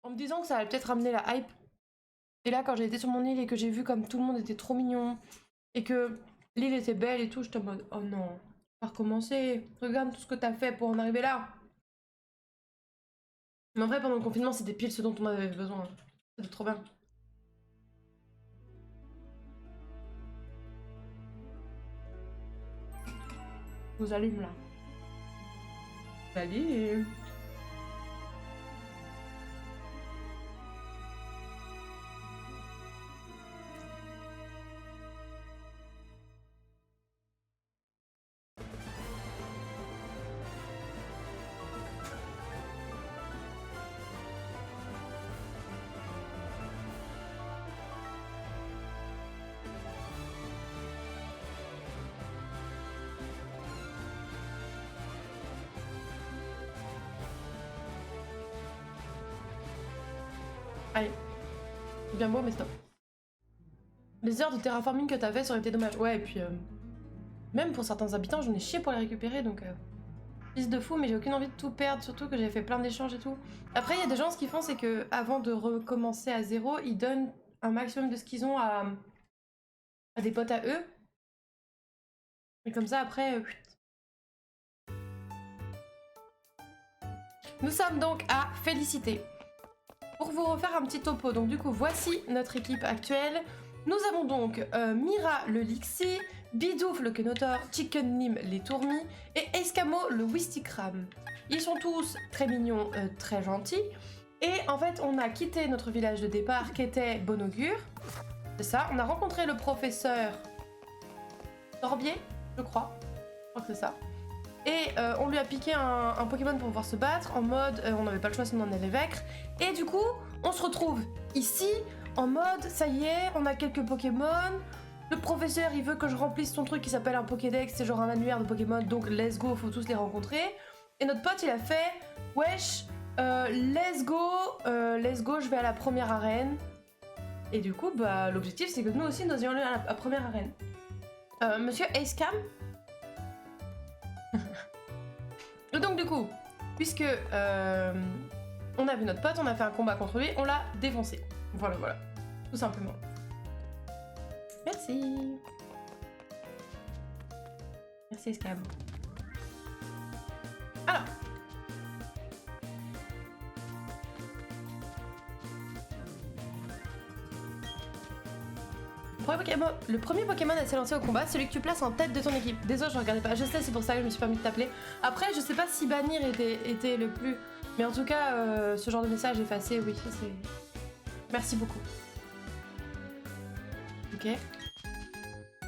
En me disant que ça allait peut-être ramener la hype. Et là, quand j'ai été sur mon île et que j'ai vu comme tout le monde était trop mignon, et que l'île était belle et tout, j'étais en mode oh non, on va recommencer, regarde tout ce que t'as fait pour en arriver là. Mais en vrai, pendant le confinement, c'était pile ce dont on avait besoin. C'était trop bien. Je vous allume là. Salut. Allez. C'est bien beau, mais stop. Les heures de terraforming que t'as fait ça aurait été dommage. Ouais, et puis... même pour certains habitants, j'en ai chié pour les récupérer, donc... Fils de fou, mais j'ai aucune envie de tout perdre, surtout que j'ai fait plein d'échanges et tout. Après, il y a des gens, ce qu'ils font, c'est que avant de recommencer à zéro, ils donnent un maximum de ce qu'ils ont à des potes à eux. Et comme ça, après... Nous sommes donc à Félicité. Pour vous refaire un petit topo, donc du coup, voici notre équipe actuelle. Nous avons donc Mira le Lixi, Bidouf le Kenotor, Chicken Nim les Tourmis et Escamo le Wistikram. Ils sont tous très mignons, très gentils. Et en fait, on a quitté notre village de départ qui était Bon Augure. C'est ça, on a rencontré le professeur Sorbier, je crois. Je crois que c'est ça. Et on lui a piqué un Pokémon pour pouvoir se battre, en mode on n'avait pas le choix sinon on allait vaincre. Et du coup, on se retrouve ici, en mode ça y est, on a quelques Pokémon. Le professeur il veut que je remplisse son truc qui s'appelle un Pokédex, c'est genre un annuaire de Pokémon, donc let's go, faut tous les rencontrer. Et notre pote il a fait wesh, let's go, je vais à la première arène. Et du coup, bah l'objectif c'est que nous aussi nous ayons à la première arène. Monsieur Acecam. Et donc du coup, puisque on a vu notre pote, on a fait un combat contre lui, on l'a défoncé. Voilà, voilà. Tout simplement. Merci. Merci Escam. Alors. Le premier Pokémon à s'élancer au combat, celui que tu places en tête de ton équipe. Désolé, je regardais pas. Je sais, c'est pour ça que je me suis permis de t'appeler. Après, je sais pas si bannir était le plus... Mais en tout cas, ce genre de message effacé, oui, ça c'est... Merci beaucoup. Ok.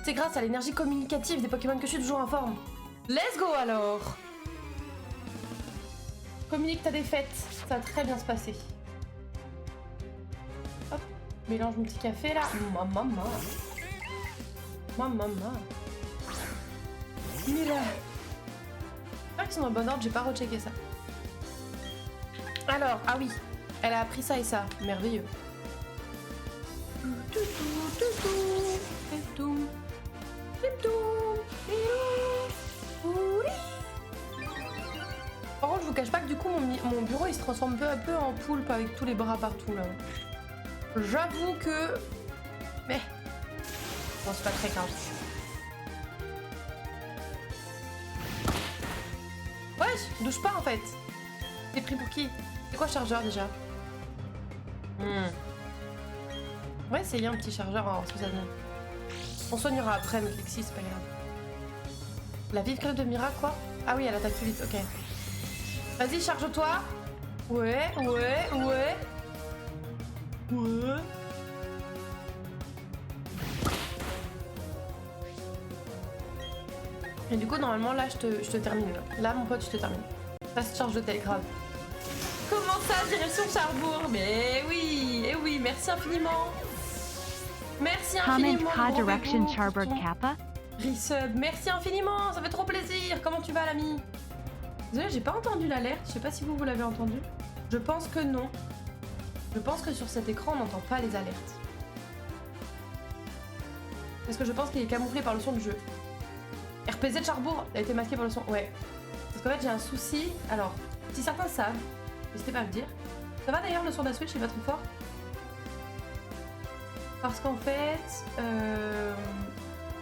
C'est grâce à l'énergie communicative des Pokémon que je suis toujours en forme. Let's go alors. Communique ta défaite. Ça va très bien se passer. Hop. Mélange mon petit café là. Maman. Mira. J'espère qu'ils sont dans le bon ordre, j'ai pas rechecké ça. Alors, ah oui, elle a appris ça et ça. Merveilleux. Par contre, je vous cache pas que du coup, mon bureau il se transforme peu à peu en poulpe avec tous les bras partout là. J'avoue que... Mais... Bon, c'est pas très grave. Wesh, douche pas en fait. T'es pris pour qui? C'est quoi chargeur déjà? On va essayer un petit chargeur en ce que ça donne. On soignera après, mais Lexi, c'est pas grave. La vive crève de Mira, quoi? Ah oui, elle attaque plus vite, ok. Vas-y, charge-toi. Ouais. Et du coup, normalement, là, je te termine. Là, mon pote, je te termine. Ça se charge de tel grave. Comment ça, direction Charbourg? Mais oui, et oui, merci infiniment. Merci infiniment. Direction Charbourg Kappa. Resub, merci infiniment, ça fait trop plaisir. Comment tu vas, l'ami? Désolée, j'ai pas entendu l'alerte. Je sais pas si vous l'avez entendu. Je pense que non. Je pense que sur cet écran, on n'entend pas les alertes. Parce que je pense qu'il est camouflé par le son du jeu. RPZ de Charbourg a été masqué par le son. Ouais. Parce qu'en fait, j'ai un souci. Alors, si certains savent, n'hésitez pas à me dire. Ça va d'ailleurs le son de la Switch, il va trop fort. Parce qu'en fait,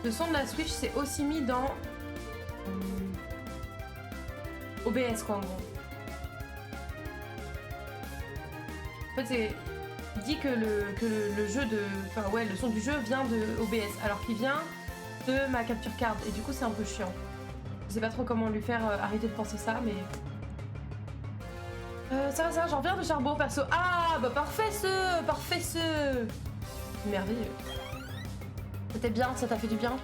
le son de la Switch c'est aussi mis dans OBS quoi en gros. En fait c'est dit que le jeu de, enfin ouais, le son du jeu vient de OBS alors qu'il vient de ma capture card et du coup c'est un peu chiant. Je sais pas trop comment lui faire arrêter de penser ça mais ça va, j'en reviens de Charbon perso. Ah bah parfait ce merveilleux. C'était bien, ça t'a fait du bien.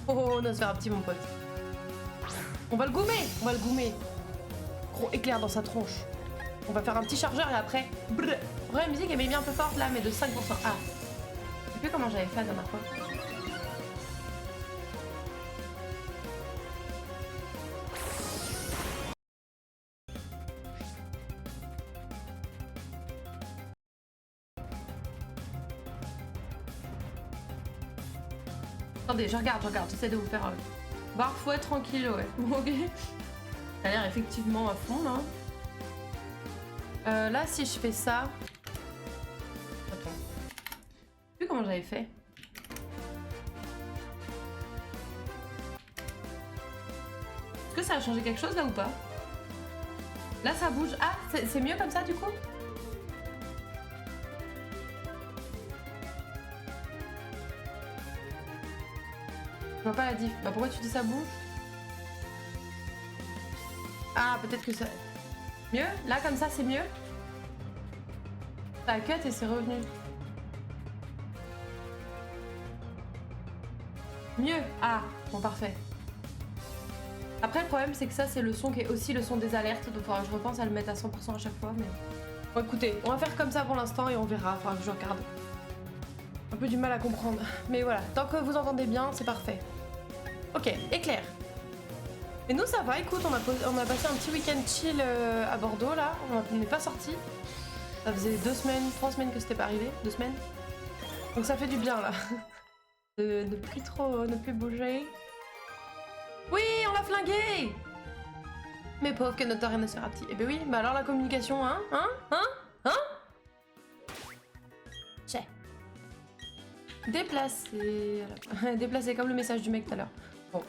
Oh, on va se faire un petit mon pote. On va le goumer. Gros éclair dans sa tronche. On va faire un petit chargeur et après... Brrr. Ouais, la musique elle m'est mis un peu forte là, mais de 5%. Ah. Je sais plus comment j'avais fait la dernière fois. Attendez, je regarde, j'essaie de vous faire... Barfouet tranquille, ouais. Ok. Ça a l'air effectivement à fond là. Là, si je fais ça... Attends. Je sais plus comment j'avais fait. Est-ce que ça a changé quelque chose là ou pas? Là, ça bouge. Ah, c'est mieux comme ça du coup? Je vois pas la diff. Bah pourquoi tu dis ça bouge? Ah, peut-être que ça... Mieux? Là, comme ça, c'est mieux? Ça a cut et c'est revenu. Mieux? Ah, bon, parfait. Après, le problème, c'est que ça, c'est le son qui est aussi le son des alertes. Donc, faudra que je repense à le mettre à 100% à chaque fois. Mais bon, écoutez, on va faire comme ça pour l'instant et on verra. Faudra que je regarde. Un peu du mal à comprendre. Mais voilà, tant que vous entendez bien, c'est parfait. Ok, éclair. Et nous ça va, écoute, on a passé un petit week-end chill à Bordeaux là, on n'est pas sorti. Ça faisait 2 semaines, 3 semaines que c'était pas arrivé, 2 semaines. Donc ça fait du bien là. de plus trop, ne plus bouger. Oui, on l'a flingué. Mais pauvre Kenotor et Nosferatu. Eh ben oui, bah alors la communication, hein. J'ai. Déplacer. Déplacer comme le message du mec tout à l'heure. Bon.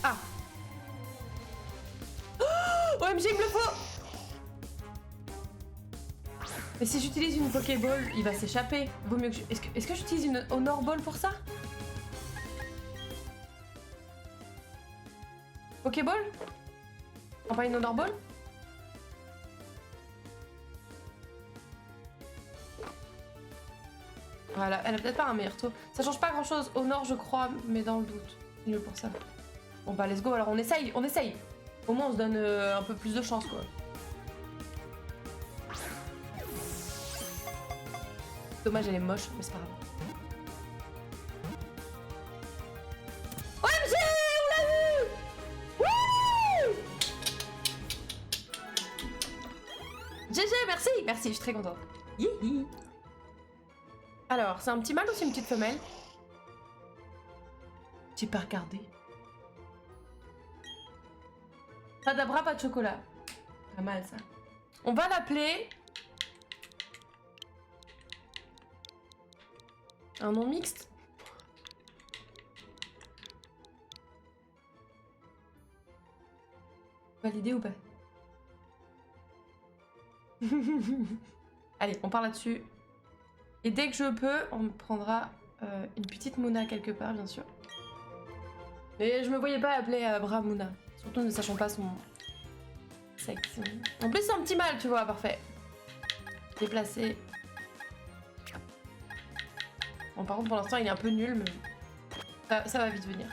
Ah. Oh, OMG, il me le faut. Mais si j'utilise une Pokéball, il va s'échapper. Vaut mieux que Est-ce que j'utilise une Honor Ball pour ça? Pokéball? Oh, pas une Honor Ball? Voilà, elle a peut-être pas un meilleur taux. Ça change pas grand chose au nord, je crois, mais dans le doute. Mieux pour ça. Bon bah, let's go, alors on essaye. Au moins, on se donne un peu plus de chance, quoi. Dommage, elle est moche, mais c'est pas grave. OMG, on l'a vu! Wouh! GG, merci, je suis très contente. Hihi. Alors, c'est un petit mâle ou c'est une petite femelle? J'ai pas regardé. Pas d'abra, pas de chocolat. Pas mal ça. On va l'appeler... Un nom mixte? Validé ou pas? Allez, on part là-dessus. Et dès que je peux, on prendra une petite Mouna quelque part, bien sûr. Et je me voyais pas appeler Mouna. Surtout ne sachant pas son sexe. En plus, c'est un petit mâle, tu vois, parfait. Déplacé. Bon, par contre, pour l'instant, il est un peu nul, mais ça va vite venir.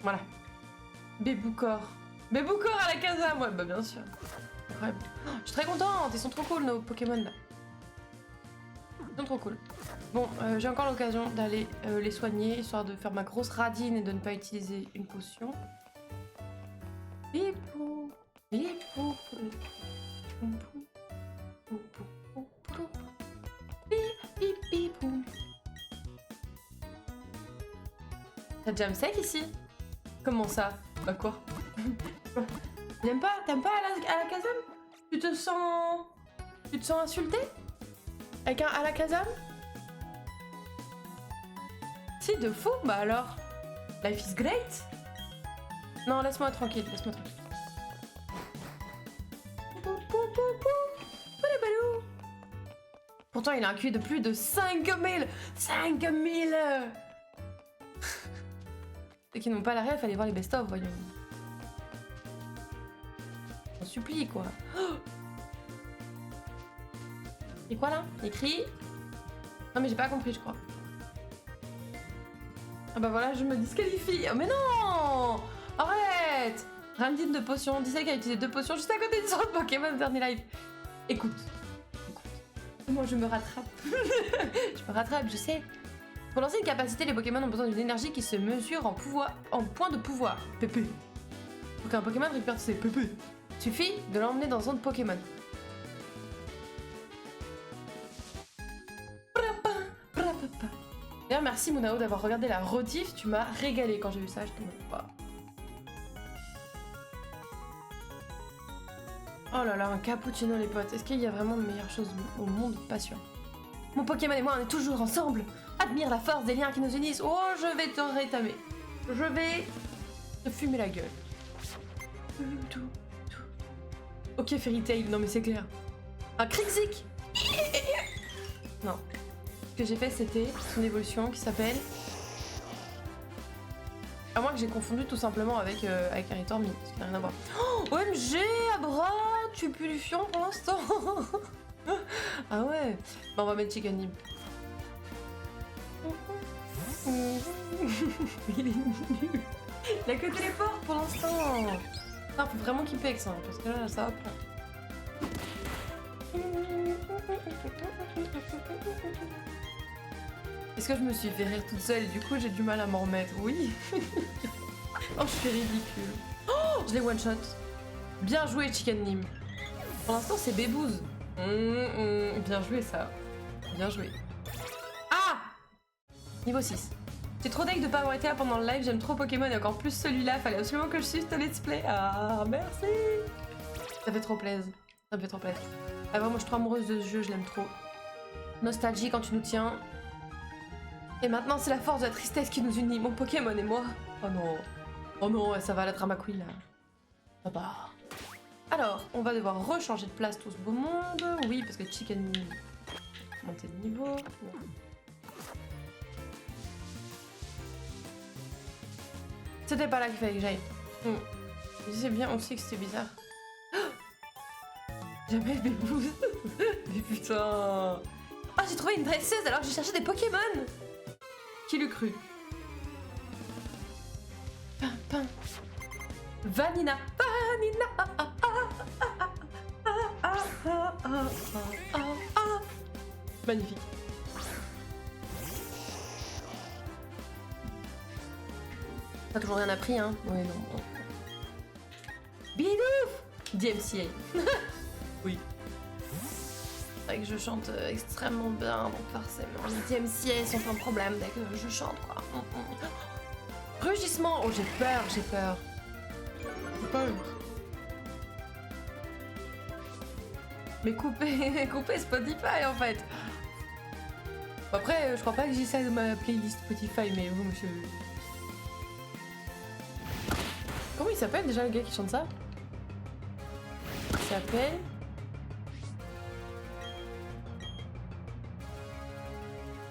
Voilà. Béboucor. Béboucor à la casa, moi, bah bien sûr. Incroyable. Oh, je suis très contente, ils sont trop cool nos Pokémon là. Ils sont trop cool. Bon, j'ai encore l'occasion d'aller les soigner, histoire de faire ma grosse radine et de ne pas utiliser une potion. Bipou. T'as jam sec ici? Comment ça? Bah quoi? T'aimes pas à la Kazam? Tu te sens insulté? Avec un à la Kazam? Si, de fou? Bah alors, life is great. Non, laisse-moi tranquille, laisse-moi tranquille. Pourtant, il a un QI de plus de 5000. 5000. Ceux qui n'ont pas la rêve, fallait voir les best-of, voyons. On supplie, quoi. Oh, et quoi, là? Écrit. Non, mais j'ai pas compris, je crois. Ah bah voilà, je me disqualifie. Oh, mais non! Arrête! Randine de potions. Disait qu'elle a utilisé 2 potions juste à côté du sort de Pokémon dernier live. Écoute. Moi, je me rattrape. Je me rattrape, je sais. Pour lancer une capacité, les Pokémon ont besoin d'une énergie qui se mesure en points de pouvoir. PP. Pour qu'un Pokémon récupère ses PP, suffit de l'emmener dans zone Pokémon. D'ailleurs, merci Munao d'avoir regardé la rediff. Tu m'as régalé quand j'ai vu ça. Je te demande pas. Oh là là, un cappuccino les potes. Est-ce qu'il y a vraiment de meilleures choses au monde? Pas sûr. Mon Pokémon et moi, on est toujours ensemble. Admire la force des liens qui nous unissent. Oh, je vais te rétamer. Je vais te fumer la gueule. Ok, Fairy Tail. Non mais c'est clair. Un Krixik. Non. Ce que j'ai fait, c'était son évolution qui s'appelle... À moins que j'ai confondu tout simplement avec un Ritormi, ce qui n'a rien à voir. Oh, OMG, Abra, tu es purifiant pour l'instant. Ah ouais. Bon, on va mettre Chicken Nim. Il est nul. Il a que téléport pour l'instant. Ah, faut vraiment qu'il pexe, hein, parce que là, ça va pas. Est-ce que je me suis fait rire toute seule et du coup j'ai du mal à m'en remettre? Oui. Oh, je suis ridicule. Oh, je l'ai one shot. Bien joué, Chicken Nim. Pour l'instant, c'est Bébouze. Bien joué, ça. Bien joué. Ah! Niveau 6. J'ai trop deg de pas avoir été là pendant le live. J'aime trop Pokémon et encore plus celui-là. Fallait absolument que je suive ton let's play. Ah, merci. Ça fait trop plaisir. Ça me fait trop plaisir. Ah, vraiment, je suis trop amoureuse de ce jeu. Je l'aime trop. Nostalgie quand tu nous tiens. Et maintenant, c'est la force de la tristesse qui nous unit, mon Pokémon et moi. Oh non. Oh non, ça va, la drama queen, là. Ah bah. Alors, on va devoir rechanger de place tout ce beau monde. Oui, parce que Chicken... Monter de niveau. Non. C'était pas là qu'il fallait que j'aille. Je disais bien aussi que c'était bizarre. Jamais Bébouze. Mais putain. Ah, j'ai trouvé une dresseuse alors que j'ai cherché des Pokémon. Qui l'eût cru? Pin. Vanina. Magnifique. T'as toujours rien appris, hein? Ouais, non. Bidouf! DMCA. Oui. C'est vrai que je chante extrêmement bien, donc forcément les DMCA sont un problème dès que je chante, quoi. Rugissement! Oh, j'ai peur. J'ai peur. Mais coupez Spotify, en fait. Après, je crois pas que j'ai ça dans ma playlist Spotify, mais vous, monsieur... Comment il s'appelle déjà le gars qui chante ça? Il s'appelle...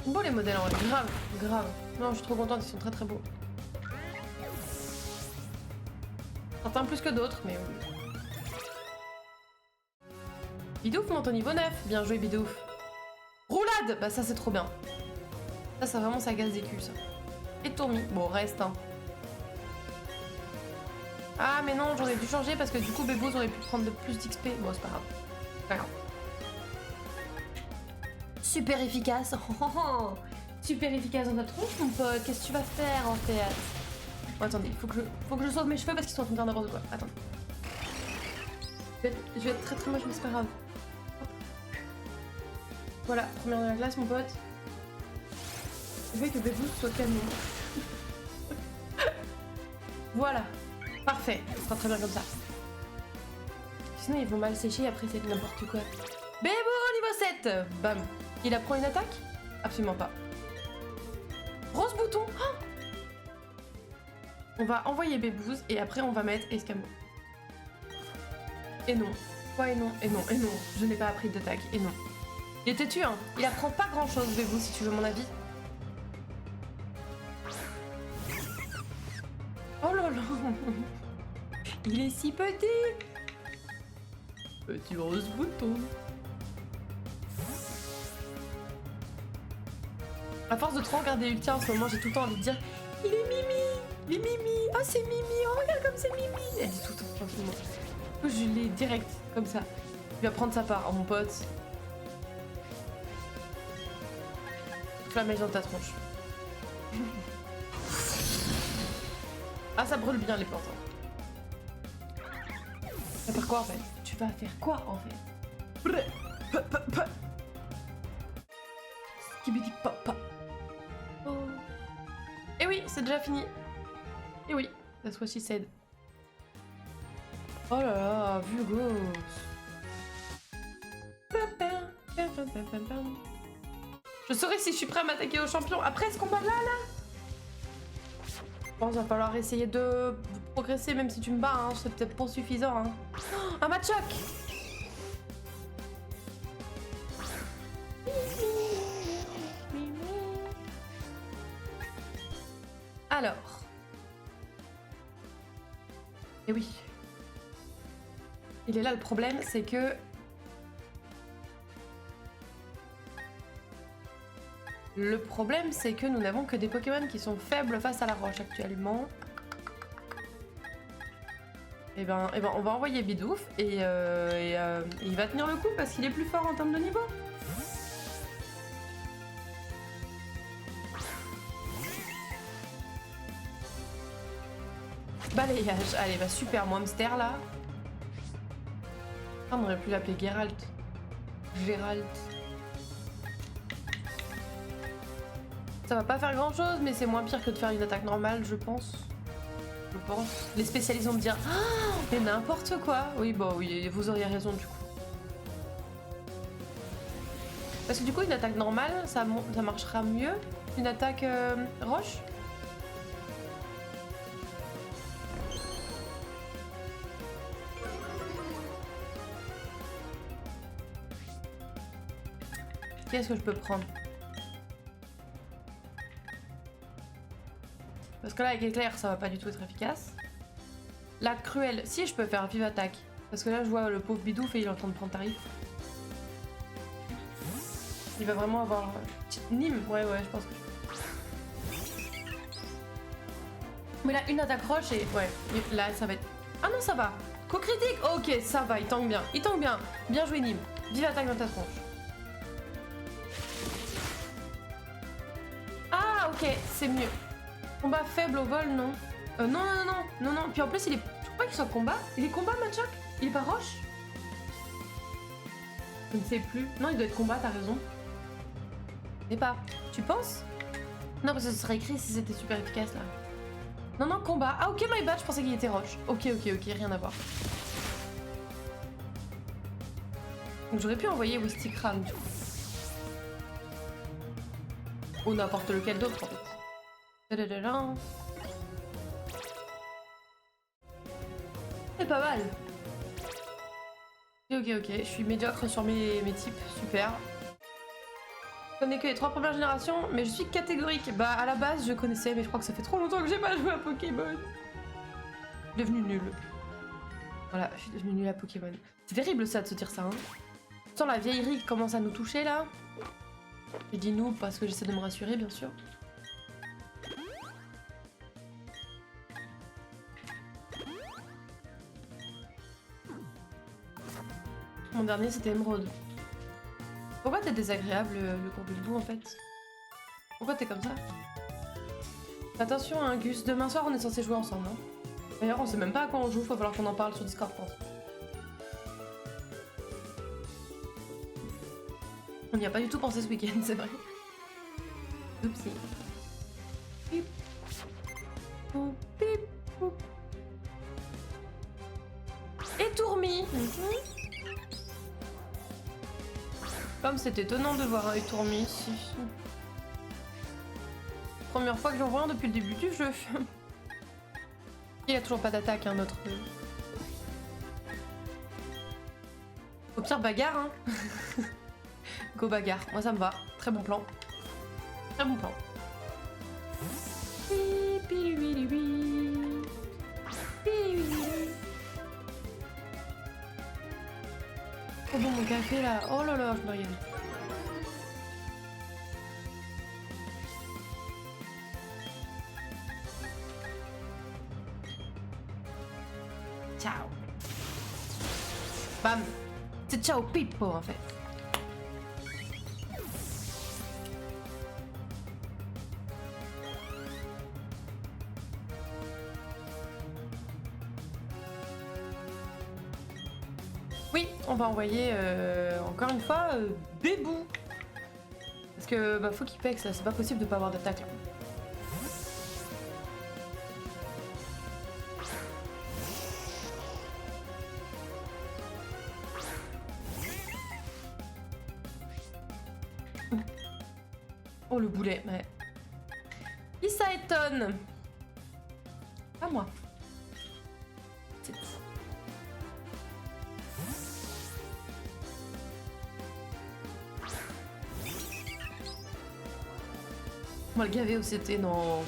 Beau les modèles en vrai, grave. Non, je suis trop contente, ils sont très beaux. Certains plus que d'autres, mais oui. Bidouf monte au niveau 9, bien joué Bidouf. Roulade! Bah ça c'est trop bien. Ça vraiment ça gaze des culs ça. Et Tourmi, bon reste hein. Ah mais non, j'aurais dû changer parce que du coup Bébouze aurait pu prendre de plus d'XP. Bon c'est pas grave. Pas grave. Super efficace. Super efficace dans ta tronche mon pote. Qu'est-ce que tu vas faire en théâtre? Oh, attendez, faut que je sauve mes cheveux parce qu'ils sont en train de faire n'importe quoi. Attends. Je vais être très très moche, mais c'est pas grave. Voilà, première de la classe, mon pote. Le fait que Bébou soit canon. Voilà, parfait, ce sera très bien comme ça. Sinon ils vont mal sécher, après c'est n'importe quoi. Bébou niveau 7. Bam. Il apprend une attaque? Absolument pas. Rose bouton. Oh, on va envoyer Bébouze et après on va mettre Escamoux. Et non. Quoi et non, et non, et non. Je n'ai pas appris d'attaque, et non. Il est têtu, hein. Il apprend pas grand chose, Bébouze, si tu veux mon avis. Oh là là. Il est si petit. Petit rose bouton. À force de trop regarder Ultia en ce moment, j'ai tout le temps envie de dire il est Mimi. Il est Mimi. Oh c'est Mimi. Oh regarde comme c'est Mimi. Elle dit tout le temps en ce moment. Du coup, je l'ai direct, comme ça. Il va prendre sa part, oh, mon pote. Flammage dans ta tronche. Ah, ça brûle bien les plantes. Tu vas faire quoi en fait? Tu vas faire quoi en fait? Skibidi papa. Oh. Et oui, c'est déjà fini. Et oui, that's what she said. Oh là là, Vugos. Je saurai si je suis prêt à m'attaquer au champion après ce combat là. Je pense qu'il va falloir essayer de progresser même si tu me bats, hein. C'est peut-être pas suffisant. Hein. Oh, un match choc. Alors. Et oui. Il est là le problème, c'est que... Le problème, c'est que nous n'avons que des Pokémon qui sont faibles face à la roche actuellement. Et ben on va envoyer Bidouf et il va tenir le coup parce qu'il est plus fort en termes de niveau. Balayage. Allez, bah super, mon hamster là. Ah, on aurait pu l'appeler Geralt. Gérald. Ça va pas faire grand chose, mais c'est moins pire que de faire une attaque normale, je pense. Je pense. Les spécialistes vont me dire ah, mais n'importe quoi. Oui, bon, oui, vous auriez raison du coup. Parce que du coup, une attaque normale, ça marchera mieux qu'une attaque roche. Qu'est-ce que je peux prendre? Parce que là, avec éclair, ça va pas du tout être efficace. La cruelle, si je peux faire vive attaque. Parce que là, je vois le pauvre Bidouf et il est en train de prendre tarif. Il va vraiment avoir... Nîmes, ouais, je pense que je peux. Mais là, une attaque roche et... Ouais, là, ça va être... Ah non, ça va. Co-critique. Ok, ça va, il tangue bien. Il tangue bien. Bien joué, Nîmes. Vive attaque dans ta tronche. Ah, ok, c'est mieux. Combat faible au vol, non. Non. Puis en plus, il est... Je crois pas qu'il soit combat. Il est combat, Machoc? Il est pas roche? Je ne sais plus. Non, il doit être combat, t'as raison. Je sais pas. Tu penses? Non, parce que ce serait écrit si c'était super efficace, là. Non, combat. Ah, ok, my bad, je pensais qu'il était roche. Ok, rien à voir. Donc j'aurais pu envoyer Wistikram, du coup. Ou n'importe lequel d'autre, en fait. C'est pas mal. Ok, je suis médiocre sur mes types, super. Je connais que les 3 premières générations, mais je suis catégorique. Bah à la base je connaissais, mais je crois que ça fait trop longtemps que j'ai pas joué à Pokémon. Je suis devenue nulle. Voilà, je suis devenue nulle à Pokémon. C'est terrible ça de se dire ça, hein. Sans la vieillerie qui commence à nous toucher là. Je dis nous parce que j'essaie de me rassurer, bien sûr. Mon dernier c'était Émeraude. Pourquoi t'es désagréable le Courbillebou en fait? Pourquoi t'es comme ça? Attention hein Gus, demain soir on est censé jouer ensemble hein. D'ailleurs on sait même pas à quoi on joue, faut falloir qu'on en parle sur Discord je pense. On n'y a pas du tout pensé ce week-end, c'est vrai. Oupsie. Pip. Oh, pip. Oh. Et Tourmi. Comme c'est étonnant de voir un Tourmi ici. Première fois que j'en vois un depuis le début du jeu. Il a toujours pas d'attaque, hein, notre... Au pire, bagarre, hein. Go bagarre, moi ça me va. Très bon plan. Très bon plan. Oh bon, mon café là. Oh là là, je me régale. Ciao. Bam. C'est ciao Pippo en fait. Oui, on va envoyer encore une fois Bébou. Parce que bah faut qu'il pexe là, c'est pas possible de pas avoir d'attaque là. Oh le boulet, ouais. Qui ça étonne? Pas moi. C'est... On va le gaver au CT, non. On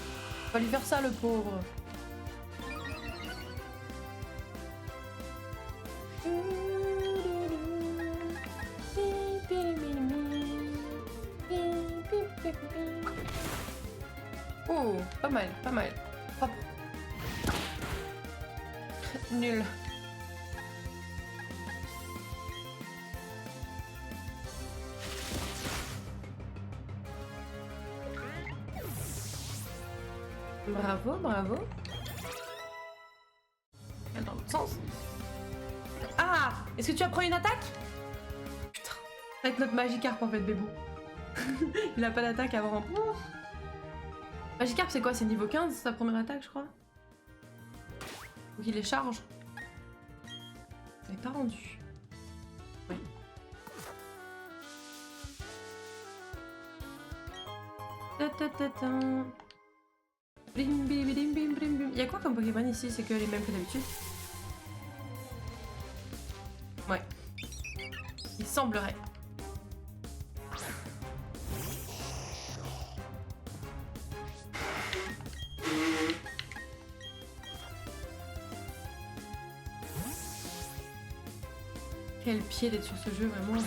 va lui faire ça le pauvre. Oh, pas mal, pas mal. Hop. Nul. Bravo, bravo. Dans l'autre sens. Ah! Est-ce que tu as pris une attaque? Putain, ça va être notre Magikarp en fait, Bébou. Il a pas d'attaque avant. Magikarp, c'est quoi? C'est niveau 15 sa première attaque, je crois. Faut qu'il les charge. Ça n'est pas rendu. Oui. Blim, blim, blim, blim, blim, blim. Y'a quoi comme Pokémon ici? C'est que les mêmes que d'habitude? Ouais. Il semblerait. Quel pied d'être sur ce jeu, vraiment.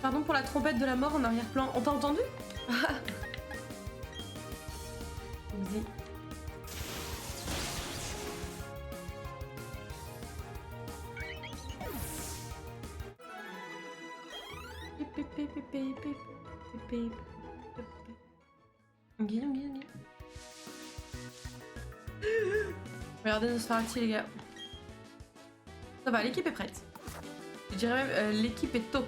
Pardon pour la trompette de la mort en arrière-plan. On t'a entendu? Vas-y. Regardez Nosferatu les gars. Ça va, l'équipe est prête. Je dirais même l'équipe est top.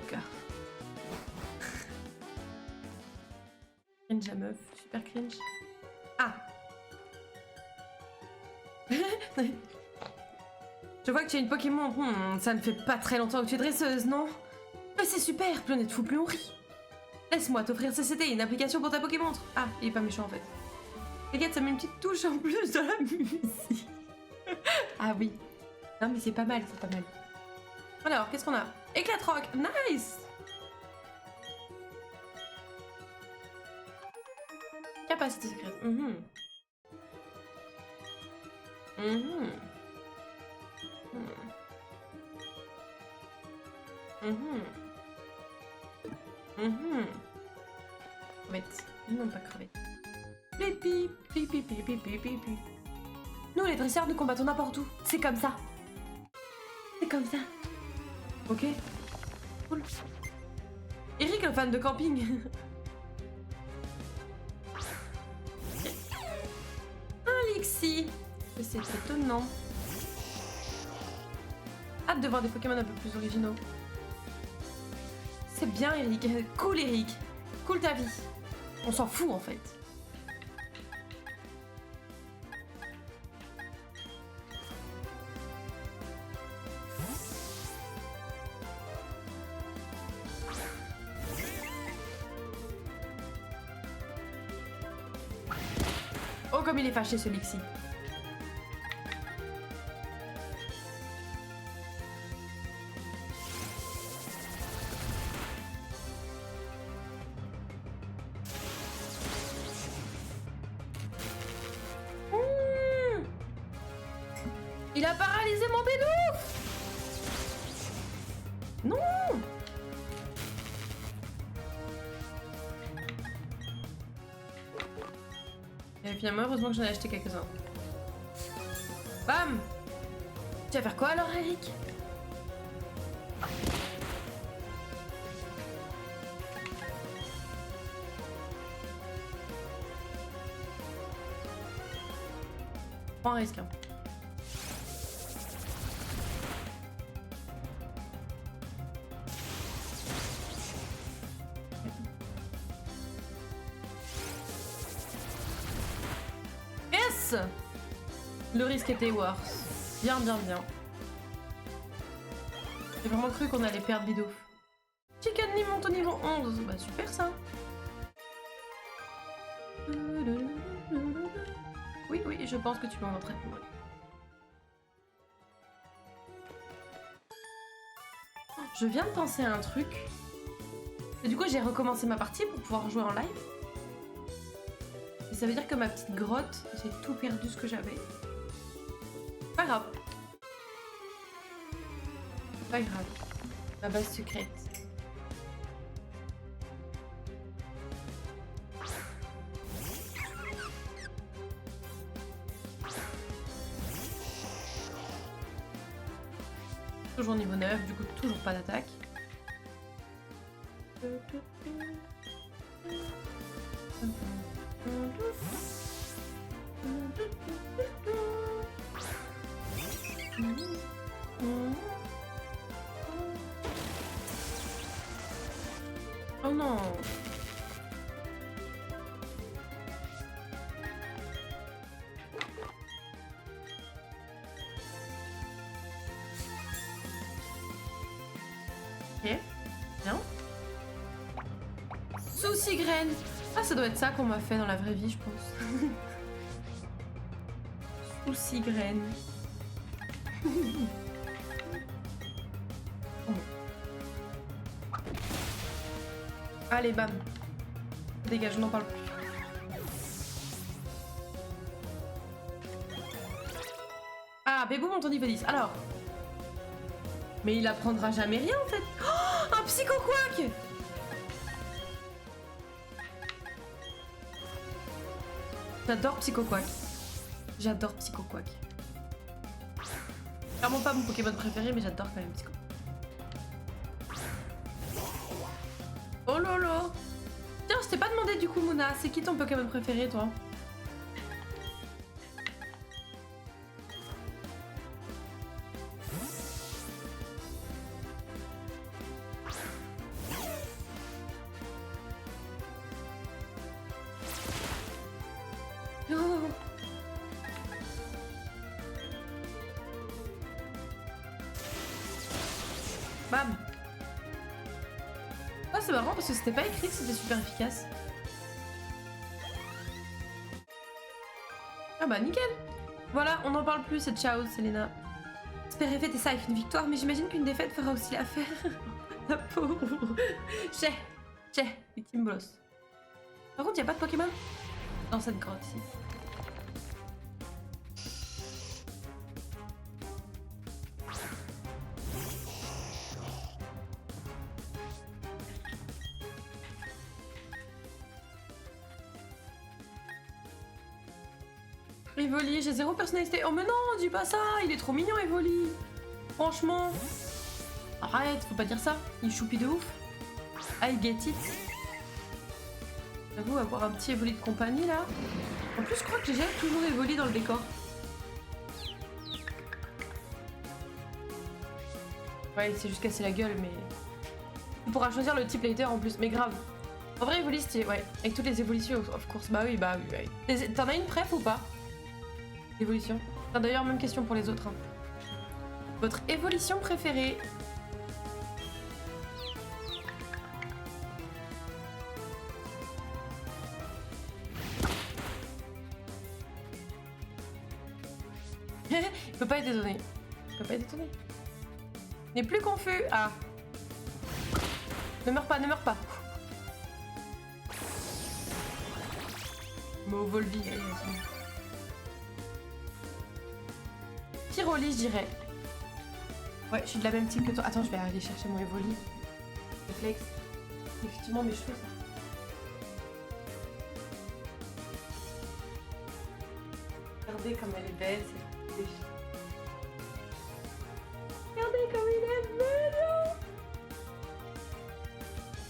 Cringe à meuf, super cringe. Ah. Je vois que tu es une Pokémon. Ça ne fait pas très longtemps que tu es dresseuse, non? Mais c'est super, plus on est de fou, plus on rit. Laisse-moi t'offrir CCT, une application pour ta Pokémon. Ah, il est pas méchant en fait. Regarde, ça met une petite touche en plus de la musique. Ah oui. Non mais c'est pas mal, c'est pas mal. Alors, qu'est-ce qu'on a? Éclatroc, nice. Capacité secrète. Crevette. Non, pas crevette. Pipi, pipi, pipi, pipi, pipi. Nous, les dresseurs, nous combattons n'importe où. C'est comme ça. C'est comme ça. Ok. Cool. Eric, le fan de camping. Un Lixie. C'est étonnant. Hâte de voir des Pokémon un peu plus originaux. C'est bien, Eric. Cool, Eric. Cool ta vie. On s'en fout, en fait. Oh, comme il est fâché, ce Lixi. Il a paralysé mon Bédouf. Non. Et finalement, heureusement que j'en ai acheté quelques-uns. Bam. Tu vas faire quoi alors, Eric? Prends un risque, hein. Yes! Le risque était worse. Bien, bien, bien. J'ai vraiment cru qu'on allait perdre Bidouf. Chicken Lee monte au niveau 11. Bah super ça. Oui, oui, je pense que tu m'en montrais pour moi. Je viens de penser à un truc. Et du coup, j'ai recommencé ma partie pour pouvoir jouer en live. Et ça veut dire que ma petite grotte, j'ai tout perdu ce que j'avais. Pas grave. Pas grave. Ma base secrète. Toujours niveau 9, du coup toujours pas d'attaque. Oh non. Ok, bien. Souci graine. Ah, ça doit être ça qu'on m'a fait dans la vraie vie, je pense. Souci graine. Allez, bam. Dégage, on n'en parle plus. Ah, Bébou monte au niveau 10. Alors. Mais il apprendra jamais rien en fait. Oh, un psycho-quack. J'adore psycho-quack. J'adore psycho-quack. Clairement pas mon Pokémon préféré, mais j'adore quand même psycho. Oh lolo. Tiens, je t'ai pas demandé du coup, Mouna. C'est qui ton Pokémon préféré, toi? Oh. Bam. Ah, c'est marrant parce que c'était pas écrit que c'était super efficace. Ah bah nickel. Voilà, on n'en parle plus, c'est ciao, Selena. Espérer fêter ça avec une victoire, mais j'imagine qu'une défaite fera aussi l'affaire. La pauvre. Che, victime bolos. Par contre, y a pas de Pokémon dans cette grotte ici. Evoli, j'ai zéro personnalité. Oh mais non, dis pas ça, il est trop mignon Evoli. Franchement. Arrête, faut pas dire ça, il est choupi de ouf. I get it. J'avoue, avoir un petit Evoli de compagnie là. En plus, je crois que j'ai toujours Evoli dans le décor. Ouais, il s'est juste cassé la gueule, mais... Tu pourras choisir le type later en plus, mais grave. En vrai, Evoli, c'est... Ouais, avec toutes les évolutions, of course. Bah oui. T'en as une préf ou pas? Évolution. D'ailleurs, même question pour les autres. Hein. Votre évolution préférée? Il peut pas être étonné. Il peut pas être étonné. N'est plus confus. Ah. Ne meurs pas, ne meurs pas. Volvi. Pyroli, je dirais. Ouais, je suis de la même team que toi. Attends, je vais aller chercher mon Evoli. Réflexe. Effectivement, mes cheveux, ça. Regardez comme elle est belle, c'est... Regardez comme il est belle.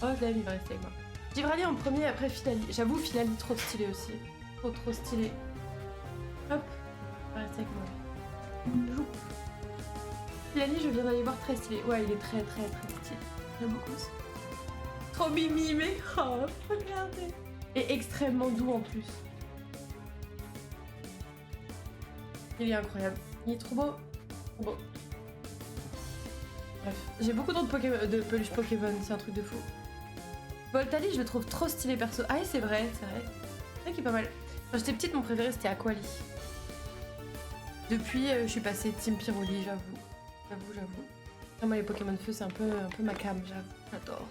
Oh, je l'aime, il va rester avec moi. Givrali en premier, après Filali. J'avoue, Filali, trop stylé aussi. Trop stylé. Hop, il va rester avec moi. Joup. Filali, je viens d'aller voir, très stylé. Ouais, il est très stylé. J'aime beaucoup ça. Trop mimi, mais oh, regardez. Et extrêmement doux en plus. Il est incroyable. Il est trop beau. Trop beau. Bref, j'ai beaucoup d'autres de peluches Pokémon, c'est un truc de fou. Voltali, je le trouve trop stylé perso. Ah oui, c'est vrai. C'est vrai qu'il est pas mal. Quand j'étais petite, mon préféré c'était Aquali. Depuis, je suis passée Team Pyroli, j'avoue. J'avoue. Moi, les Pokémon feu, c'est un peu ma cam, j'avoue. J'adore.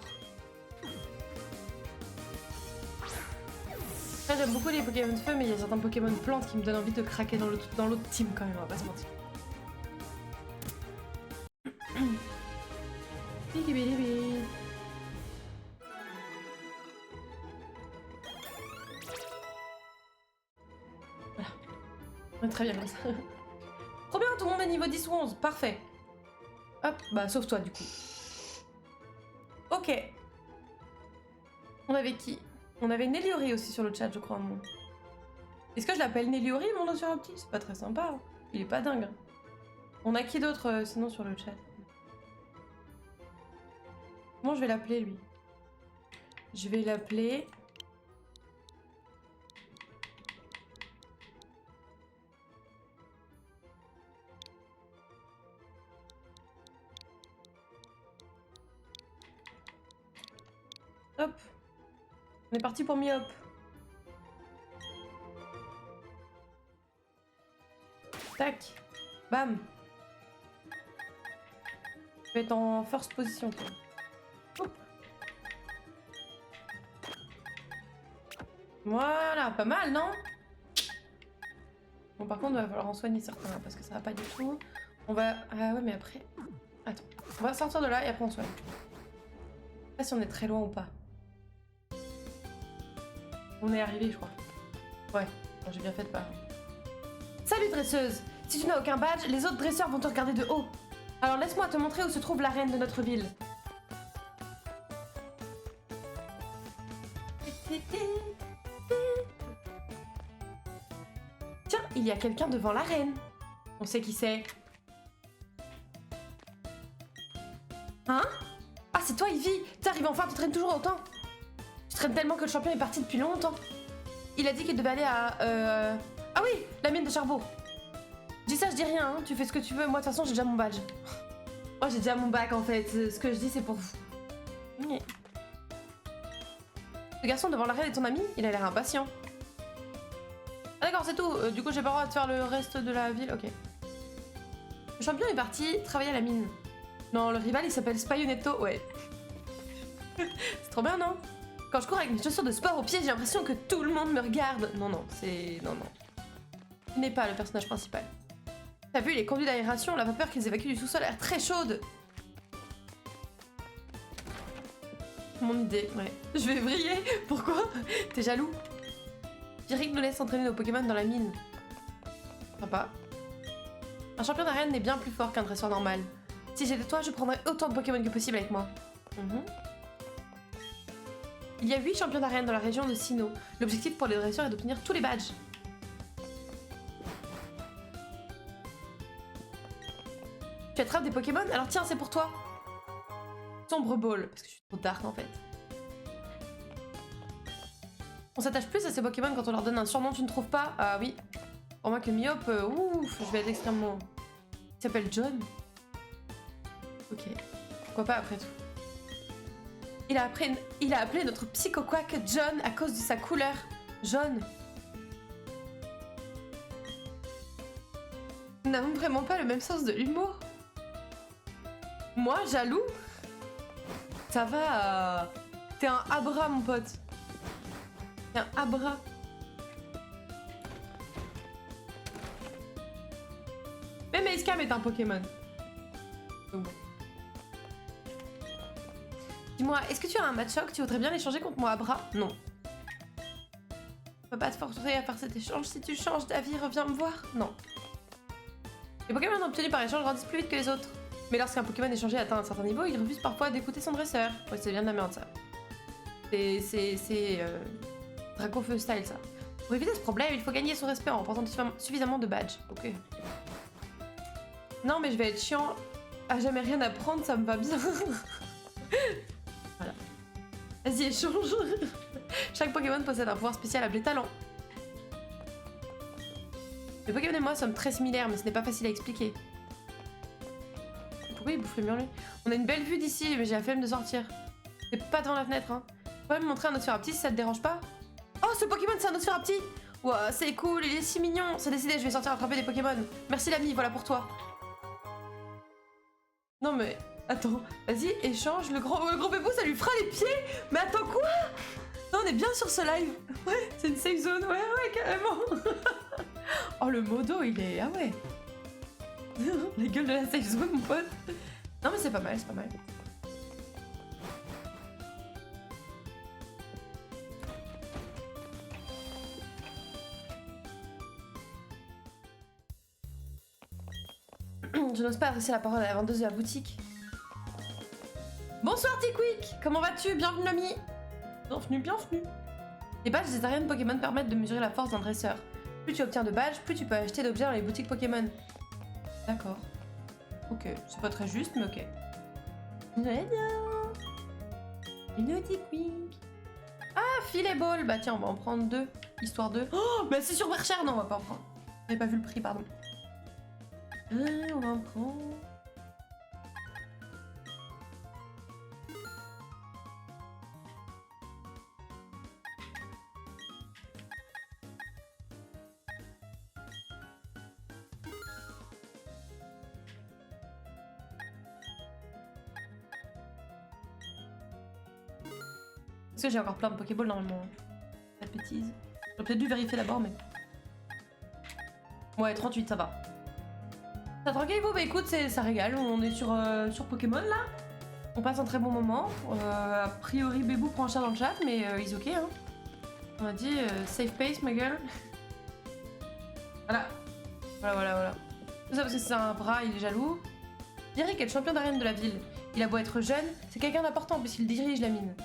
Après, j'aime beaucoup les Pokémon feu, mais il y a certains Pokémon plantes qui me donnent envie de craquer dans l'autre team quand même, on va pas se mentir. Voilà. Très bien comme ça. Trop bien, tout le monde est niveau 10 ou 11, parfait. Hop, bah sauf toi du coup. Ok. On avait qui? On avait Nelliori aussi sur le chat, je crois. Est-ce que je l'appelle Nelliori, mon dos sur un petit? C'est pas très sympa. Hein. Il est pas dingue. On a qui d'autre sinon sur le chat? Comment je vais l'appeler lui? Je vais l'appeler... Hop. On est parti pour mi-hop. Tac. Bam. Je vais être en first position. Hop. Voilà, pas mal, non? Bon, par contre, il va falloir en soigner certains, là, parce que ça va pas du tout. On va... Ah ouais, mais après... Attends. On va sortir de là et après on soigne. Je sais pas si on est très loin ou pas. On est arrivé, je crois. Ouais, bon, j'ai bien fait de pas. Salut dresseuse! Si tu n'as aucun badge, les autres dresseurs vont te regarder de haut. Alors laisse-moi te montrer où se trouve la reine de notre ville. Tiens, il y a quelqu'un devant la reine. On sait qui c'est. Hein? Ah, c'est toi, Ivy! T'arrives enfin, tu traînes toujours autant. Tu traînes tellement que le champion est parti depuis longtemps. Il a dit qu'il devait aller à... Ah oui, la mine de charbon. Je dis ça, je dis rien, hein. Tu fais ce que tu veux. Moi, de toute façon, j'ai déjà mon badge. Oh, j'ai déjà mon bac, en fait. Ce que je dis, c'est pour vous. Mais... Le garçon devant la reine est ton ami? Il a l'air impatient. Ah d'accord, c'est tout. Du coup, j'ai pas le droit de faire le reste de la ville. Ok. Le champion est parti travailler à la mine. Non, le rival, il s'appelle Spionetto. Ouais. C'est trop bien, non? Quand je cours avec mes chaussures de sport au pied, j'ai l'impression que tout le monde me regarde. Non, c'est... Non. Il n'est pas le personnage principal. T'as vu les conduits d'aération, la vapeur qu'ils évacuent du sous-sol a l'air très chaude. Mon idée, ouais. Je vais briller. Pourquoi? T'es jaloux? Jerick nous laisse entraîner nos Pokémon dans la mine. Sympa. Un champion d'arène est bien plus fort qu'un dresseur normal. Si j'étais toi, je prendrais autant de Pokémon que possible avec moi. Il y a 8 champions d'arène dans la région de Sinnoh. L'objectif pour les dresseurs est d'obtenir tous les badges. Tu attrapes des Pokémon? Alors tiens, c'est pour toi. Sombre Ball, parce que je suis trop dark en fait. On s'attache plus à ces Pokémon quand on leur donne un surnom, tu ne trouves pas? Ah oui. Pour moi que Myope, ouf, je vais être extrêmement... Il s'appelle John. Ok. Pourquoi pas après tout. Il a appelé notre Psychoquack John à cause de sa couleur jaune. Nous n'avons vraiment pas le même sens de l'humour. Moi, jaloux? Ça va. T'es un Abra, mon pote. T'es un Abra. Même Ace-Cam est un Pokémon. Donc bon. Dis-moi, est-ce que tu as un Machoke? Tu voudrais bien l'échanger contre mon Abra? Non. Je peux pas te forcer à faire cet échange. Si tu changes d'avis, reviens me voir. Non. Les Pokémon obtenus par échange grandissent plus vite que les autres. Mais lorsqu'un Pokémon échangé atteint un certain niveau, il refuse parfois d'écouter son dresseur. Ouais, c'est bien de la merde ça. C'est Dracofeu style ça. Pour éviter ce problème, il faut gagner son respect en remportant suffisamment de badges. Ok. Non mais je vais être chiant. À jamais rien à prendre, ça me va bien. Voilà. Vas-y, échange. Chaque Pokémon possède un pouvoir spécial appelé talent. Les Pokémon et moi sommes très similaires, mais ce n'est pas facile à expliquer. Pourquoi il bouffe le mur lui? On a une belle vue d'ici, mais j'ai la flemme de sortir. C'est pas devant la fenêtre, hein. Tu pourrais me montrer un Nosferapti si ça te dérange pas? Oh, ce Pokémon, c'est un Nosferapti! Ouah, c'est cool, il est si mignon. C'est décidé, je vais sortir attraper des Pokémon. Merci l'ami, voilà pour toi. Non mais, attends, vas-y, échange, le gros bébou, ça lui fera les pieds. Mais attends, quoi? Non, on est bien sur ce live. Ouais, c'est une safe zone, ouais, carrément. Oh, le modo, il est... Ah ouais. La gueule de la safe zone, mon pote. Non mais c'est pas mal, c'est pas mal. Je n'ose pas adresser la parole à la vendeuse de la boutique. Bonsoir T-Quick, comment vas-tu? Bienvenue l'ami. Bienvenue. Les badges des arénas Pokémon permettent de mesurer la force d'un dresseur. Plus tu obtiens de badges, plus tu peux acheter d'objets dans les boutiques Pokémon. D'accord. Ok, c'est pas très juste, mais ok. Hello T-Quick. Ah, filet ball. Bah tiens, on va en prendre 2, histoire de... Oh, bah c'est super cher, non, on va pas en prendre. J'avais pas vu le prix, pardon. On va en prendre... Parce que j'ai encore plein de Pokéballs normalement. Pas de bêtises. J'aurais peut-être dû vérifier d'abord, mais... Ouais, 38, ça va. Ça tranquille vous? Bah écoute, ça régale. On est sur Pokémon là. On passe un très bon moment. A priori, Bébou prend un chat dans le chat, mais he's ok. Hein. On a dit safe pace, ma gueule. Voilà. Voilà. Tout ça parce que c'est un bras, il est jaloux. Eric est le champion d'arène de la ville. Il a beau être jeune, c'est quelqu'un d'important puisqu'il dirige la mine.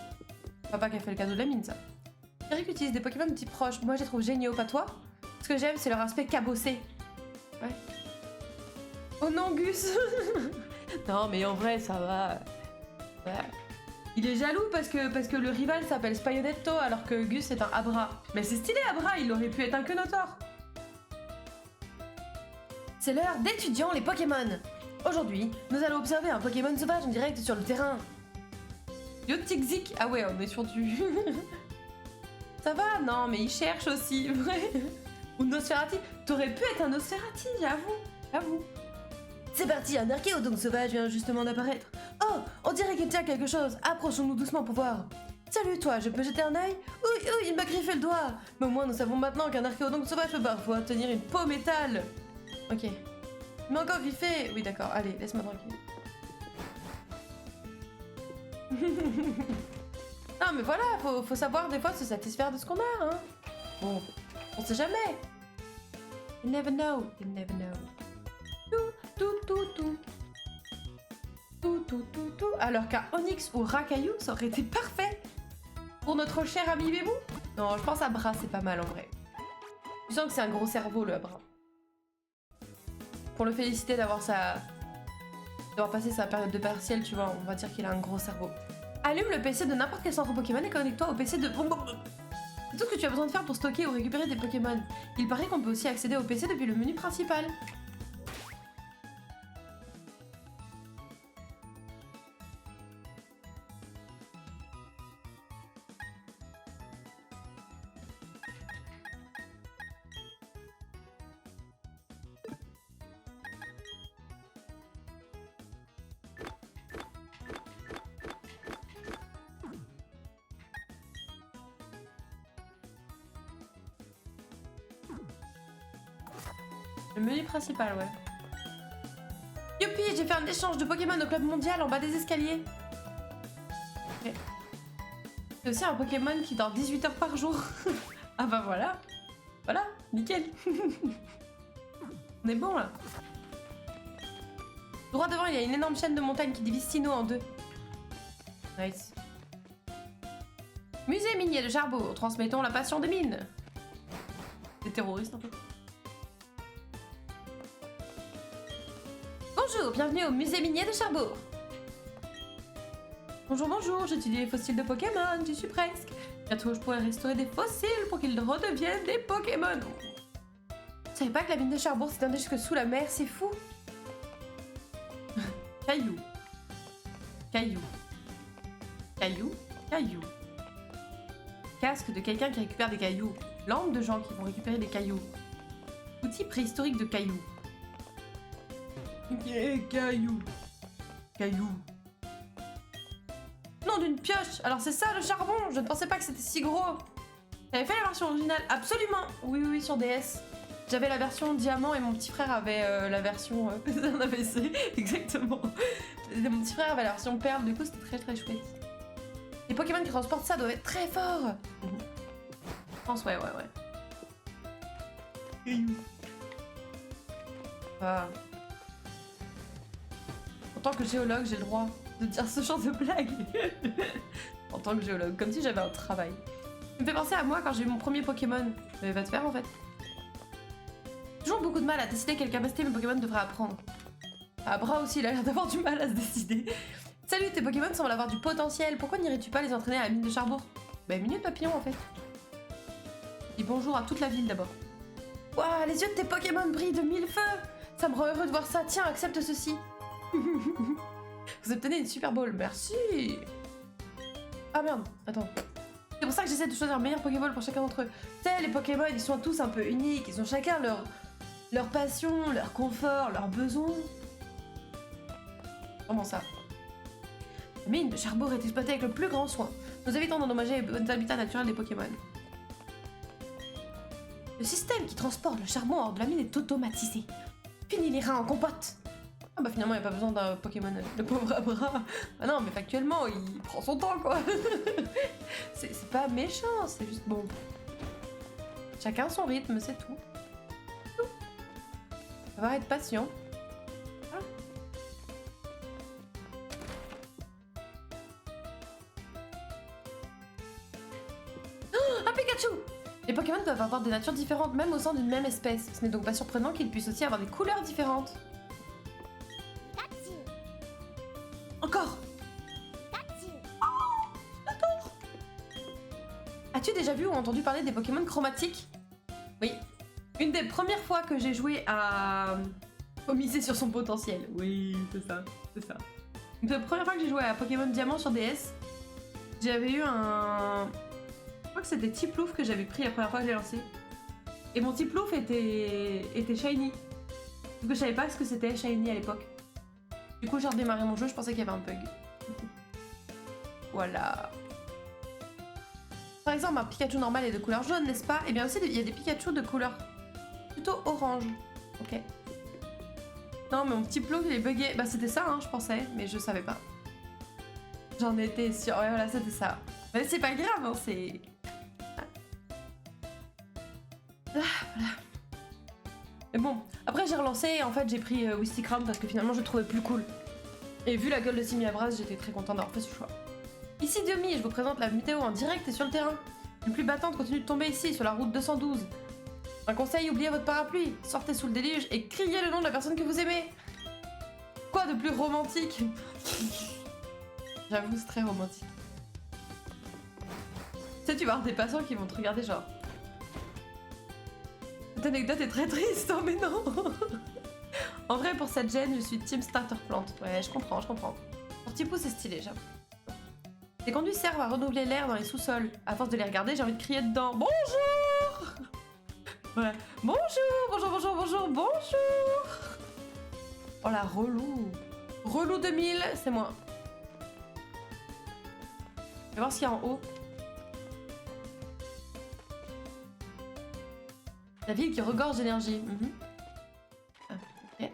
Papa qui a fait le cadeau de la mine, ça. Eric utilise des Pokémon de type proche. Moi, je les trouve géniaux, pas toi? Ce que j'aime, c'est leur aspect cabossé. Ouais. Oh non, Gus. Non, mais en vrai, ça va. Ouais. Il est jaloux parce que le rival s'appelle Spionetto alors que Gus est un Abra. Mais c'est stylé, Abra, il aurait pu être un Quenotor. C'est l'heure d'étudiant les Pokémon. Aujourd'hui, nous allons observer un Pokémon sauvage en direct sur le terrain. Yo Zik. Ah ouais, on est sur du... Ça va? Non, mais il cherche aussi, vrai. Ou Nosferati. T'aurais pu être un Nosferati, j'avoue. C'est parti, un Archéodon sauvage vient justement d'apparaître. Oh, on dirait qu'il tient quelque chose. Approchons-nous doucement pour voir. Salut toi, je peux jeter un œil? Oui, il m'a griffé le doigt. Mais au moins nous savons maintenant qu'un Archéodon sauvage peut parfois tenir une peau métal. Ok. Mais encore griffé. Oui d'accord, allez, laisse-moi tranquille. Non mais voilà, faut savoir des fois se satisfaire de ce qu'on a, hein. Bon, on sait jamais. You never know. Tout. Alors qu'un Onix ou Rakayu, ça aurait été parfait. Pour notre cher ami Bébou. Non, je pense à Bras, c'est pas mal en vrai. Je sens que c'est un gros cerveau le Bras. Pour le féliciter d'avoir sa D'avoir passé sa période de partiel, tu vois, on va dire qu'il a un gros cerveau. Allume le PC de n'importe quel centre Pokémon et connecte-toi au PC de... C'est tout ce que tu as besoin de faire pour stocker ou récupérer des Pokémon. Il paraît qu'on peut aussi accéder au PC depuis le menu principal. Le menu principal, ouais. Youpi, j'ai fait un échange de Pokémon au club mondial en bas des escaliers. Okay. C'est aussi un Pokémon qui dort 18 heures par jour. Ah bah voilà. Voilà, nickel. On est bon là. Droit devant, il y a une énorme chaîne de montagnes qui divise Sinnoh en deux. Nice. Musée minier de Cherbourg, transmettons la passion des mines. Des terroristes un peu. Bonjour, bienvenue au musée minier de Cherbourg. Bonjour, bonjour, j'étudie les fossiles de Pokémon, j'y suis presque. Bientôt, je pourrai restaurer des fossiles pour qu'ils redeviennent des Pokémon. Je savais pas que la mine de Cherbourg s'étendait jusque sous la mer, c'est fou. Caillou. Caillou. Caillou. Caillou. Casque de quelqu'un qui récupère des cailloux. Lampe de gens qui vont récupérer des cailloux. Outil préhistorique de cailloux. Caillou. Caillou. Nom d'une pioche. Alors c'est ça le charbon. Je ne pensais pas que c'était si gros. T'avais fait la version originale? Absolument. Oui, oui, sur DS. J'avais la version diamant et mon petit frère avait la version un AVC. Exactement. Mon petit frère avait la version perle. Du coup, c'était très très chouette. Les Pokémon qui transportent ça doivent être très forts. Je pense, ouais. Caillou. Ah. En tant que géologue, j'ai le droit de dire ce genre de blague. En tant que géologue, comme si j'avais un travail. Ça me fait penser à moi quand j'ai eu mon premier Pokémon. Mais va te faire en fait. Toujours beaucoup de mal à décider quelle capacité mes Pokémon devraient apprendre. Abra aussi, il a l'air d'avoir du mal à se décider. Salut, tes Pokémon semblent avoir du potentiel. Pourquoi n'irais-tu pas les entraîner à la mine de Cherbourg? Bah, minute papillon en fait. Et bonjour à toute la ville d'abord. Waouh, les yeux de tes Pokémon brillent de mille feux. Ça me rend heureux de voir ça. Tiens, accepte ceci. Vous obtenez une Super Ball, merci. Ah merde, attends. C'est pour ça que j'essaie de choisir un meilleur Pokéball pour chacun d'entre eux. Tu sais, les Pokémon, ils sont tous un peu uniques. Ils ont chacun leur passion, leur confort, leurs besoins. Comment ça? La mine de Cherbourg est exploitée avec le plus grand soin. Nous évitons d'endommager les habitats naturels des Pokémon. Le système qui transporte le charbon hors de la mine est automatisé. Fini les reins en compote. Ah bah finalement il n'y a pas besoin d'un Pokémon, le pauvre Abra. Ah non mais factuellement il prend son temps quoi. C'est pas méchant, c'est juste bon. Chacun son rythme, c'est tout. Ça va être patient. Ah. Oh, un Pikachu! Les Pokémon peuvent avoir des natures différentes même au sein d'une même espèce. Ce n'est donc pas surprenant qu'ils puissent aussi avoir des couleurs différentes. Encore. Oh, j'adore. As-tu déjà vu ou entendu parler des Pokémon chromatiques? Oui. Une des premières fois que j'ai joué à miser sur son potentiel. Oui, c'est ça, c'est ça. La première fois que j'ai joué à Pokémon Diamant sur DS, j'avais eu un... Je crois que c'était Tiplouf que j'avais pris la première fois que j'ai lancé. Et mon Tiplouf était shiny. Parce que je savais pas ce que c'était shiny à l'époque. Du coup, j'ai redémarré mon jeu, je pensais qu'il y avait un bug. Voilà. Par exemple, un Pikachu normal est de couleur jaune, n'est-ce pas? Et bien aussi, il y a des Pikachu de couleur plutôt orange. Ok. Non, mais mon petit plot, il est bugué. Bah, c'était ça, hein, je pensais, mais je savais pas. J'en étais sûre. Ouais, voilà, c'était ça. Mais c'est pas grave, hein, c'est... Ah, voilà. Mais bon, après j'ai relancé et en fait j'ai pris Wistikram parce que finalement je le trouvais plus cool. Et vu la gueule de Simiabras, j'étais très contente d'avoir fait ce choix. Ici Diomi, je vous présente la météo en direct et sur le terrain. Une pluie battante continue de tomber ici, sur la route 212. Un conseil, oubliez votre parapluie, sortez sous le déluge et criez le nom de la personne que vous aimez. Quoi? quoi de plus romantique? J'avoue, c'est très romantique. Tu sais, tu vas avoir des passants qui vont te regarder genre... Cette anecdote est très triste, hein, mais non. En vrai, pour cette gêne, je suis team starter plant. Ouais, je comprends, je comprends. Pour Tipou, c'est stylé, j'avoue. Les conduits servent à renouveler l'air dans les sous-sols. À force de les regarder, j'ai envie de crier dedans. Bonjour. Ouais. Bonjour, bonjour, bonjour, bonjour, bonjour. Oh la relou. Relou 2000, c'est moi. Je vais voir ce qu'il y a en haut. La ville qui regorge d'énergie. Ah, ok.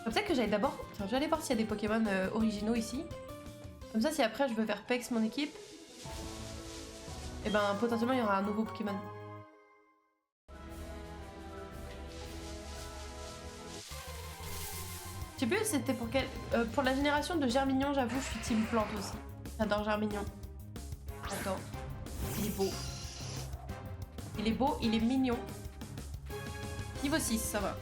Peut-être que j'allais d'abord... Tiens, je vais aller voir s'il y a des Pokémon originaux ici. Comme ça, si après je veux faire PEX mon équipe, et ben potentiellement il y aura un nouveau Pokémon. Je sais plus c'était pour quelle... pour la génération de Germignon, j'avoue, je suis team plante aussi. J'adore Germignon. J'adore. Il est beau. Il est beau, il est mignon. Niveau 6, ça va.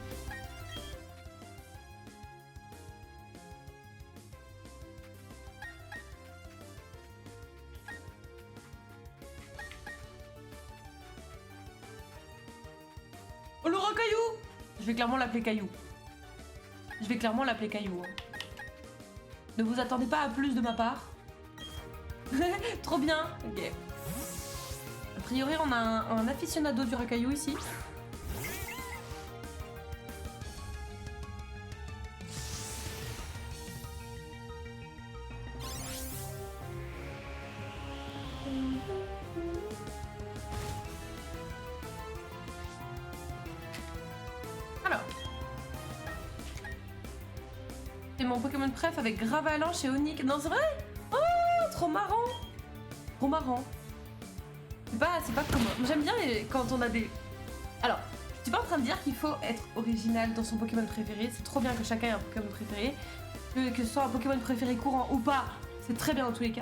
Oh, le rocaillou! Je vais clairement l'appeler Caillou. Je vais clairement l'appeler Caillou. Ne vous attendez pas à plus de ma part. Trop bien. Ok. A priori, on a un aficionado du rocaillou ici. Alors. C'est mon Pokémon préf avec Gravalanche et Onyx. Non, c'est vrai? Oh, trop marrant. Trop marrant. C'est pas comme... J'aime bien quand on a des... Alors, je suis pas en train de dire qu'il faut être original dans son Pokémon préféré. C'est trop bien que chacun ait un Pokémon préféré. Que ce soit un Pokémon préféré courant ou pas, c'est très bien dans tous les cas.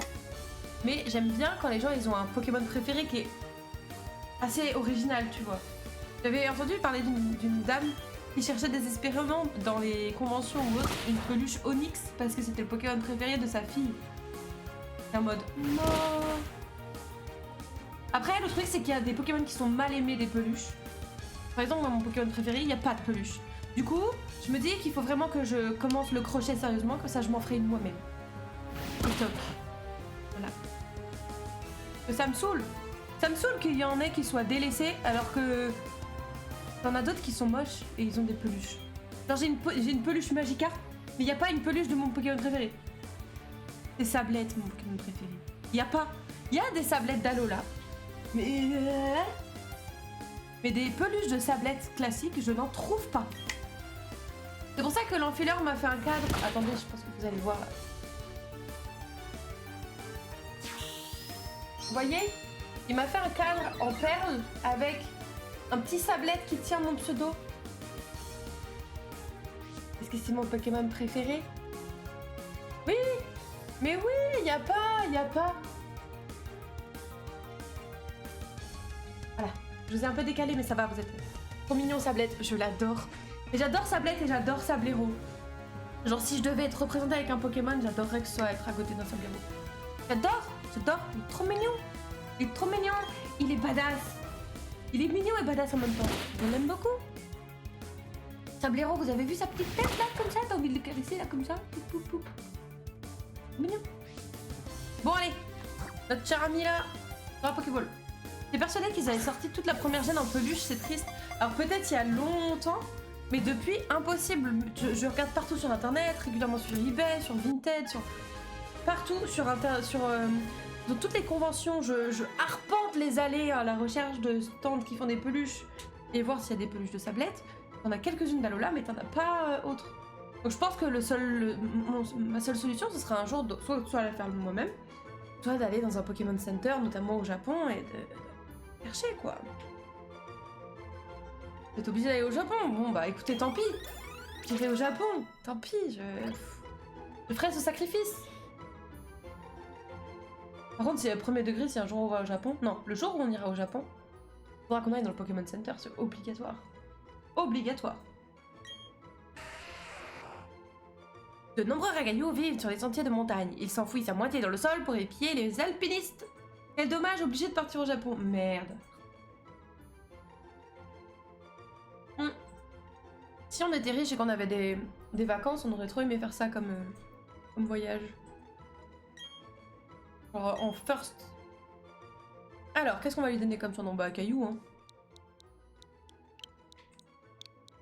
Mais j'aime bien quand les gens ils ont un Pokémon préféré qui est assez original, tu vois. J'avais entendu parler d'une dame qui cherchait désespérément dans les conventions ou autres une peluche Onyx parce que c'était le Pokémon préféré de sa fille. C'est en mode... Non. Après, le truc, c'est qu'il y a des Pokémon qui sont mal aimés des peluches. Par exemple, moi, mon Pokémon préféré, il n'y a pas de peluche. Du coup, je me dis qu'il faut vraiment que je commence le crochet sérieusement, comme ça je m'en ferai une moi-même. TikTok. Voilà. Que ça me saoule. Ça me saoule qu'il y en ait qui soient délaissés, alors que... T'en as d'autres qui sont moches et ils ont des peluches. Genre, j'ai une peluche Magikarp, mais il n'y a pas une peluche de mon Pokémon préféré. C'est Sablette, mon Pokémon préféré. Il n'y a pas... Il y a des Sablettes d'Alola. Mais des peluches de Sablette classiques, je n'en trouve pas. C'est pour ça que l'enfileur m'a fait un cadre. Attendez, je pense que vous allez voir. Vous voyez? Il m'a fait un cadre en perles avec un petit Sablette qui tient mon pseudo. Est-ce que c'est mon Pokémon préféré? Oui! Mais oui, il n'y a pas. Voilà, je vous ai un peu décalé, mais ça va, vous êtes trop mignon, Sablette, je l'adore. Et j'adore Sablette et j'adore Sablero. Genre, si je devais être représentée avec un Pokémon, j'adorerais que ce soit être à côté d'un Sablero. J'adore, il est trop mignon. Il est trop mignon, il est badass. Il est mignon et badass en même temps. Je l'aime beaucoup. Sablero, vous avez vu sa petite tête là, comme ça? T'as envie de le caresser là, comme ça? Poup, poup, poup. Mignon. Bon, allez, notre cher ami là, dans la Pokéball. J'ai persuadée qu'ils avaient sorti toute la première gêne en peluche, c'est triste. Alors peut-être il y a longtemps, mais depuis, impossible. Je regarde partout sur internet, régulièrement sur eBay, sur Vinted, partout, dans toutes les conventions, je arpente les allées à la recherche de stands qui font des peluches et voir s'il y a des peluches de Sablette. T'en as quelques-unes d'Alola, mais t'en as pas autres. Donc je pense que ma seule solution, ce sera un jour soit la faire moi-même, soit d'aller dans un Pokémon Center, notamment au Japon, et de chercher, quoi. Vous êtes obligé d'aller au Japon? Bon, bah écoutez, tant pis. J'irai au Japon, tant pis, je ferai ce sacrifice. Par contre, si à premier degré, si un jour on va au Japon... Non, le jour où on ira au Japon, il faudra qu'on aille dans le Pokémon Center, c'est obligatoire. Obligatoire. De nombreux ragailloux vivent sur les sentiers de montagne. Ils s'enfouissent à moitié dans le sol pour épier les alpinistes. Quel dommage, obligé de partir au Japon. Merde. Si on était riche et qu'on avait des vacances, on aurait trop aimé faire ça comme voyage. Genre en first. Alors, qu'est-ce qu'on va lui donner comme surnom? Bah, Caillou, hein.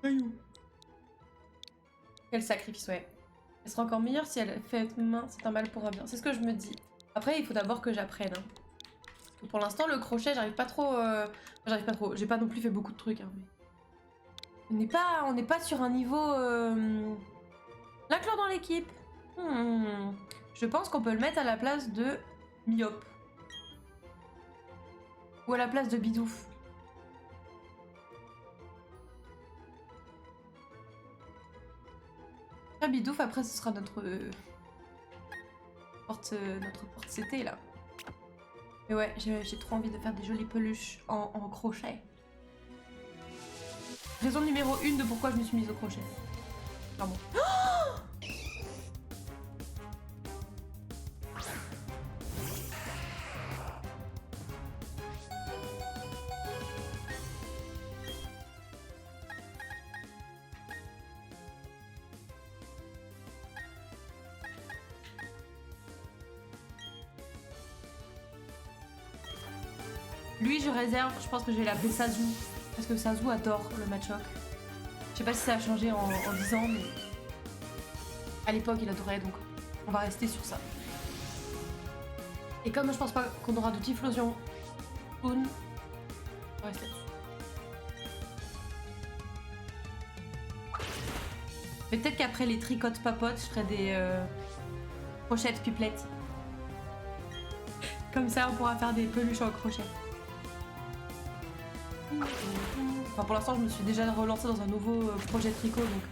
Caillou. Quel sacrifice, ouais. Elle sera encore meilleure si elle fait main, c'est un mal pour un bien. C'est ce que je me dis. Après, il faut d'abord que j'apprenne. Hein. Parce que pour l'instant, le crochet, j'arrive pas trop... J'ai pas non plus fait beaucoup de trucs, hein, mais... On n'est pas sur un niveau... L'inclure dans l'équipe. Je pense qu'on peut le mettre à la place de Myope. Ou à la place de Bidouf. Bidouf, après ce sera notre porte-CT là. Mais ouais, j'ai trop envie de faire des jolies peluches en crochet. Raison numéro 1 de pourquoi je me suis mise au crochet. Pardon. Lui, je réserve, je pense que je vais l'appeler Sazu. Parce que Sazu adore le matchok. Je sais pas si ça a changé en 10 ans, mais... À l'époque, il adorait, donc on va rester sur ça. Et comme je pense pas qu'on aura de Typhlosion Spoon, on reste là-dessus. Mais peut-être qu'après les tricotes papotes, je ferai des crochettes pipelettes. Comme ça, on pourra faire des peluches en crochet. Enfin, pour l'instant, je me suis déjà relancée dans un nouveau projet tricot, donc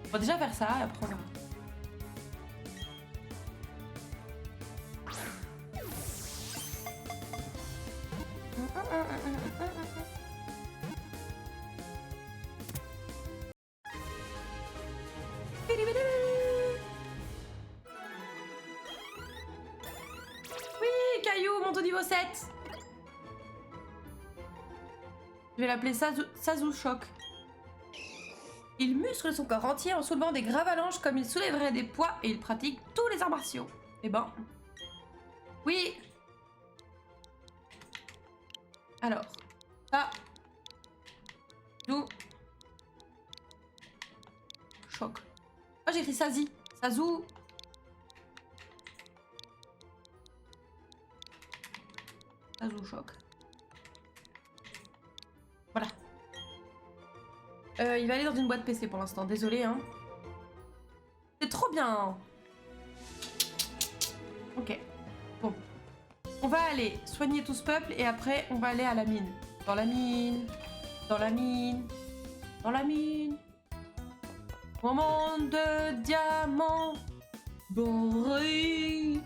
on va déjà faire ça, et après on verra. Oui, Caillou, monte au niveau 7. Je vais l'appeler Sazu Shock. Il muscle son corps entier en soulevant des gravalanches comme il soulèverait des poids et il pratique tous les arts martiaux. Eh ben... Oui. Alors... Ça... Sazu... Shock. Oh, j'ai écrit Sazi. Sazu... Sazu Shock. Voilà. Il va aller dans une boîte PC pour l'instant, désolé hein. C'est trop bien. Ok. Bon. On va aller soigner tout ce peuple et après on va aller à la mine. Dans la mine. Dans la mine. Dans la mine. Moment de diamants. Brille.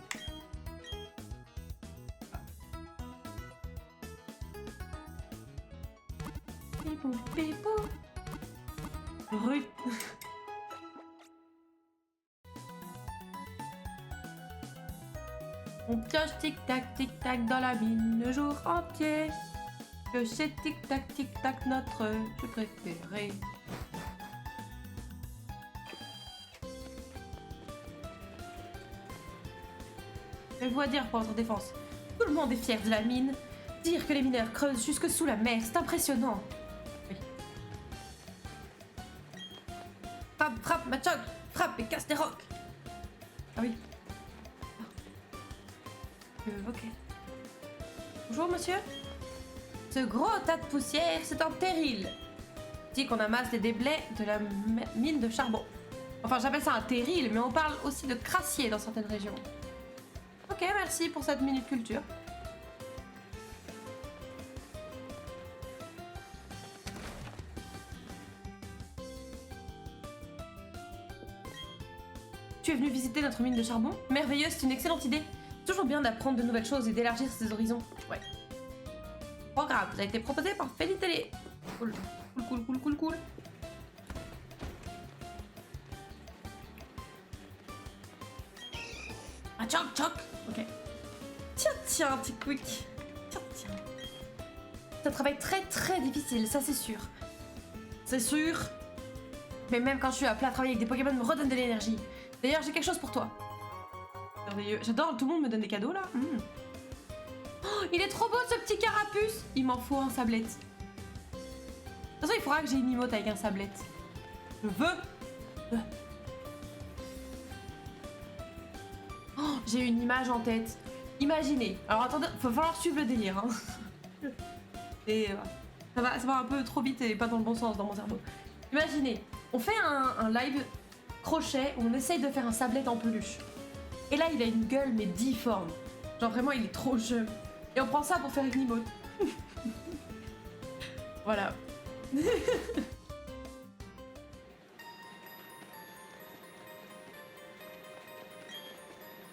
Pipou, pipou. Brut. On pioche tic-tac dans la mine le jour entier. Que c'est tic-tac notre jeu préféré. Avez-vous à dire pour votre défense? Tout le monde est fier de la mine. Dire que les mineurs creusent jusque sous la mer, c'est impressionnant. Oui. Frappe, Machok. Frappe et casse des rocs. Ah oui. Ok. Bonjour, monsieur. Ce gros tas de poussière, c'est un terril. Dit qu'on amasse les déblais de la mine de charbon. Enfin, j'appelle ça un terril, mais on parle aussi de crassier dans certaines régions. Ok, merci pour cette minute culture. Tu es venu visiter notre mine de charbon? Merveilleux, c'est une excellente idée. Toujours bien d'apprendre de nouvelles choses et d'élargir ses horizons. Ouais. Programme, ça a été proposé par Félitélé. Cool. Cool. Ah, choc, choc. Ok. Tiens, petit quick. Tiens. C'est un travail très difficile, ça c'est sûr. C'est sûr. Mais même quand je suis appelée à travailler avec des Pokémon, me redonne de l'énergie. D'ailleurs, j'ai quelque chose pour toi. Merveilleux. J'adore, tout le monde me donne des cadeaux là. Oh, il est trop beau ce petit carapuce. Il m'en faut un sablette. De toute façon, il faudra que j'ai une emote avec un sablette. Je veux. Oh, j'ai une image en tête. Imaginez. Alors attendez, va falloir suivre le délire. Hein. Et ça va un peu trop vite et pas dans le bon sens dans mon cerveau. Imaginez, on fait un live crochet où on essaye de faire un sablette en peluche. Et là, il a une gueule mais difforme. Genre vraiment, il est trop jeune. Et on prend ça pour faire une emote. Voilà.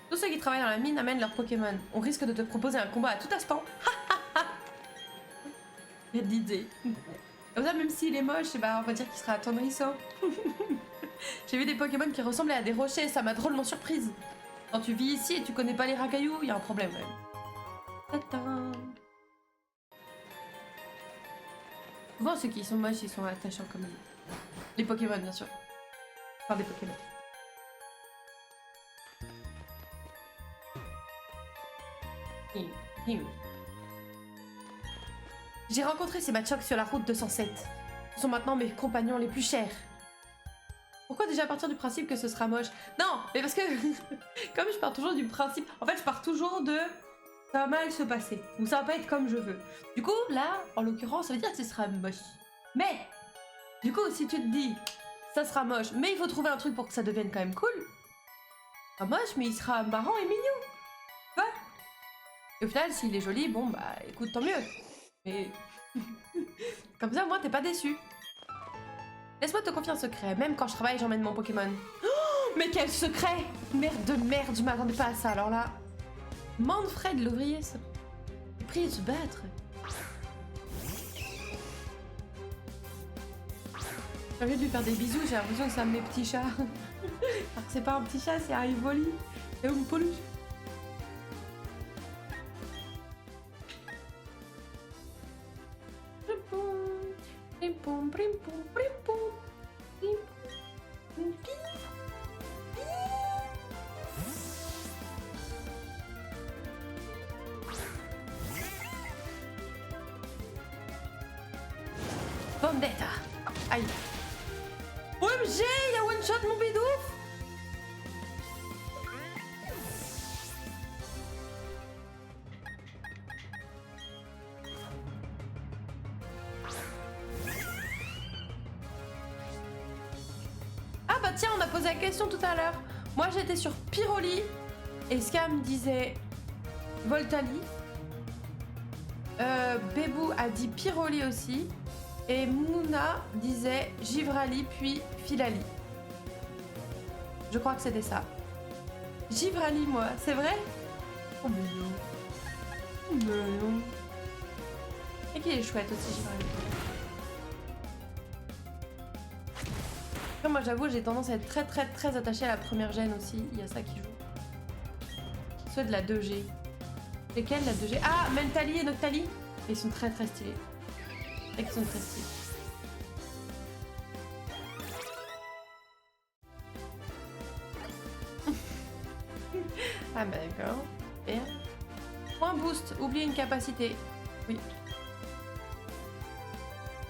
Tous ceux qui travaillent dans la mine amènent leurs Pokémon. On risque de te proposer un combat à tout instant. Il y a de l'idée. Comme ça, même s'il est moche, on va dire qu'il sera attendrissant. J'ai vu des Pokémon qui ressemblaient à des rochers, ça m'a drôlement surprise. Quand tu vis ici et tu connais pas les racailloux, il y a un problème quand même. Tadam. Souvent, ceux qui sont moches, ils sont attachants comme les Pokémon, bien sûr. Enfin, des Pokémon. J'ai rencontré ces Machocs sur la route 207. Ils sont maintenant mes compagnons les plus chers. Pourquoi déjà partir du principe que ce sera moche? Non, mais parce que comme je pars toujours du principe... En fait, je pars toujours de... Ça va mal se passer. Ou ça va pas être comme je veux. Du coup, là, en l'occurrence, ça veut dire que ce sera moche. Mais, du coup, si tu te dis... Ça sera moche, mais il faut trouver un truc pour que ça devienne quand même cool. Pas moche, mais il sera marrant et mignon. Tu vois? Et au final, s'il est joli, bon, bah, écoute, tant mieux. Mais... Comme ça, au moins, t'es pas déçu. Laisse-moi te confier un secret. Même quand je travaille, j'emmène mon Pokémon. Oh, mais quel secret! Merde de merde, je m'attendais pas à ça. Alors là... Manfred, l'ouvrier, est pris de se battre. J'ai envie de lui faire des bisous, j'ai l'impression que c'est un de mes petits chats. Alors que c'est pas un petit chat, c'est un Rivoli. C'est une peluche. Vendetta. Aïe. OMG, il a one shot mon bidouf. Ah bah tiens, on a posé la question tout à l'heure. Moi j'étais sur Pyroli et Scam disait Voltali. Bébou a dit Pyroli aussi. Et Mouna disait Givrali puis Filali. Je crois que c'était ça. Givrali, moi, c'est vrai? Oh mais non. Oh mais non. Et qu'il est chouette aussi, Givrali. Après, moi j'avoue, j'ai tendance à être très attachée à la première gêne aussi. Il y a ça qui joue. Soit de la 2G. C'est quelle la 2G? Ah, Mentali et Noctali. Ils sont très stylés. Et qui sont très stylés. Ah bah d'accord. Et point boost, oubliez une capacité. Oui.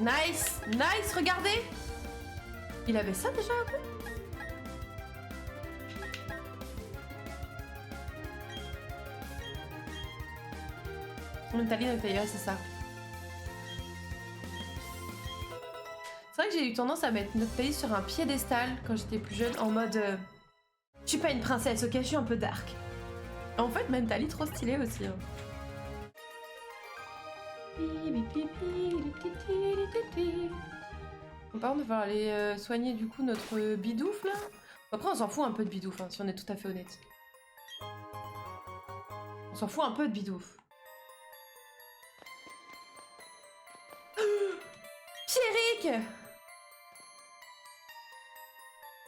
Nice, nice, regardez. Il avait ça déjà un peu. Mentali, Noctali, c'est ça. C'est vrai que j'ai eu tendance à mettre Noctali sur un piédestal quand j'étais plus jeune, en mode je suis pas une princesse, ok, je suis un peu dark. En fait, Mentali, trop stylé aussi. Hein. Par contre, il va falloir aller soigner du coup notre bidouf là. Après, on s'en fout un peu de bidouf, hein, si on est tout à fait honnête. On s'en fout un peu de bidouf. Pierrick!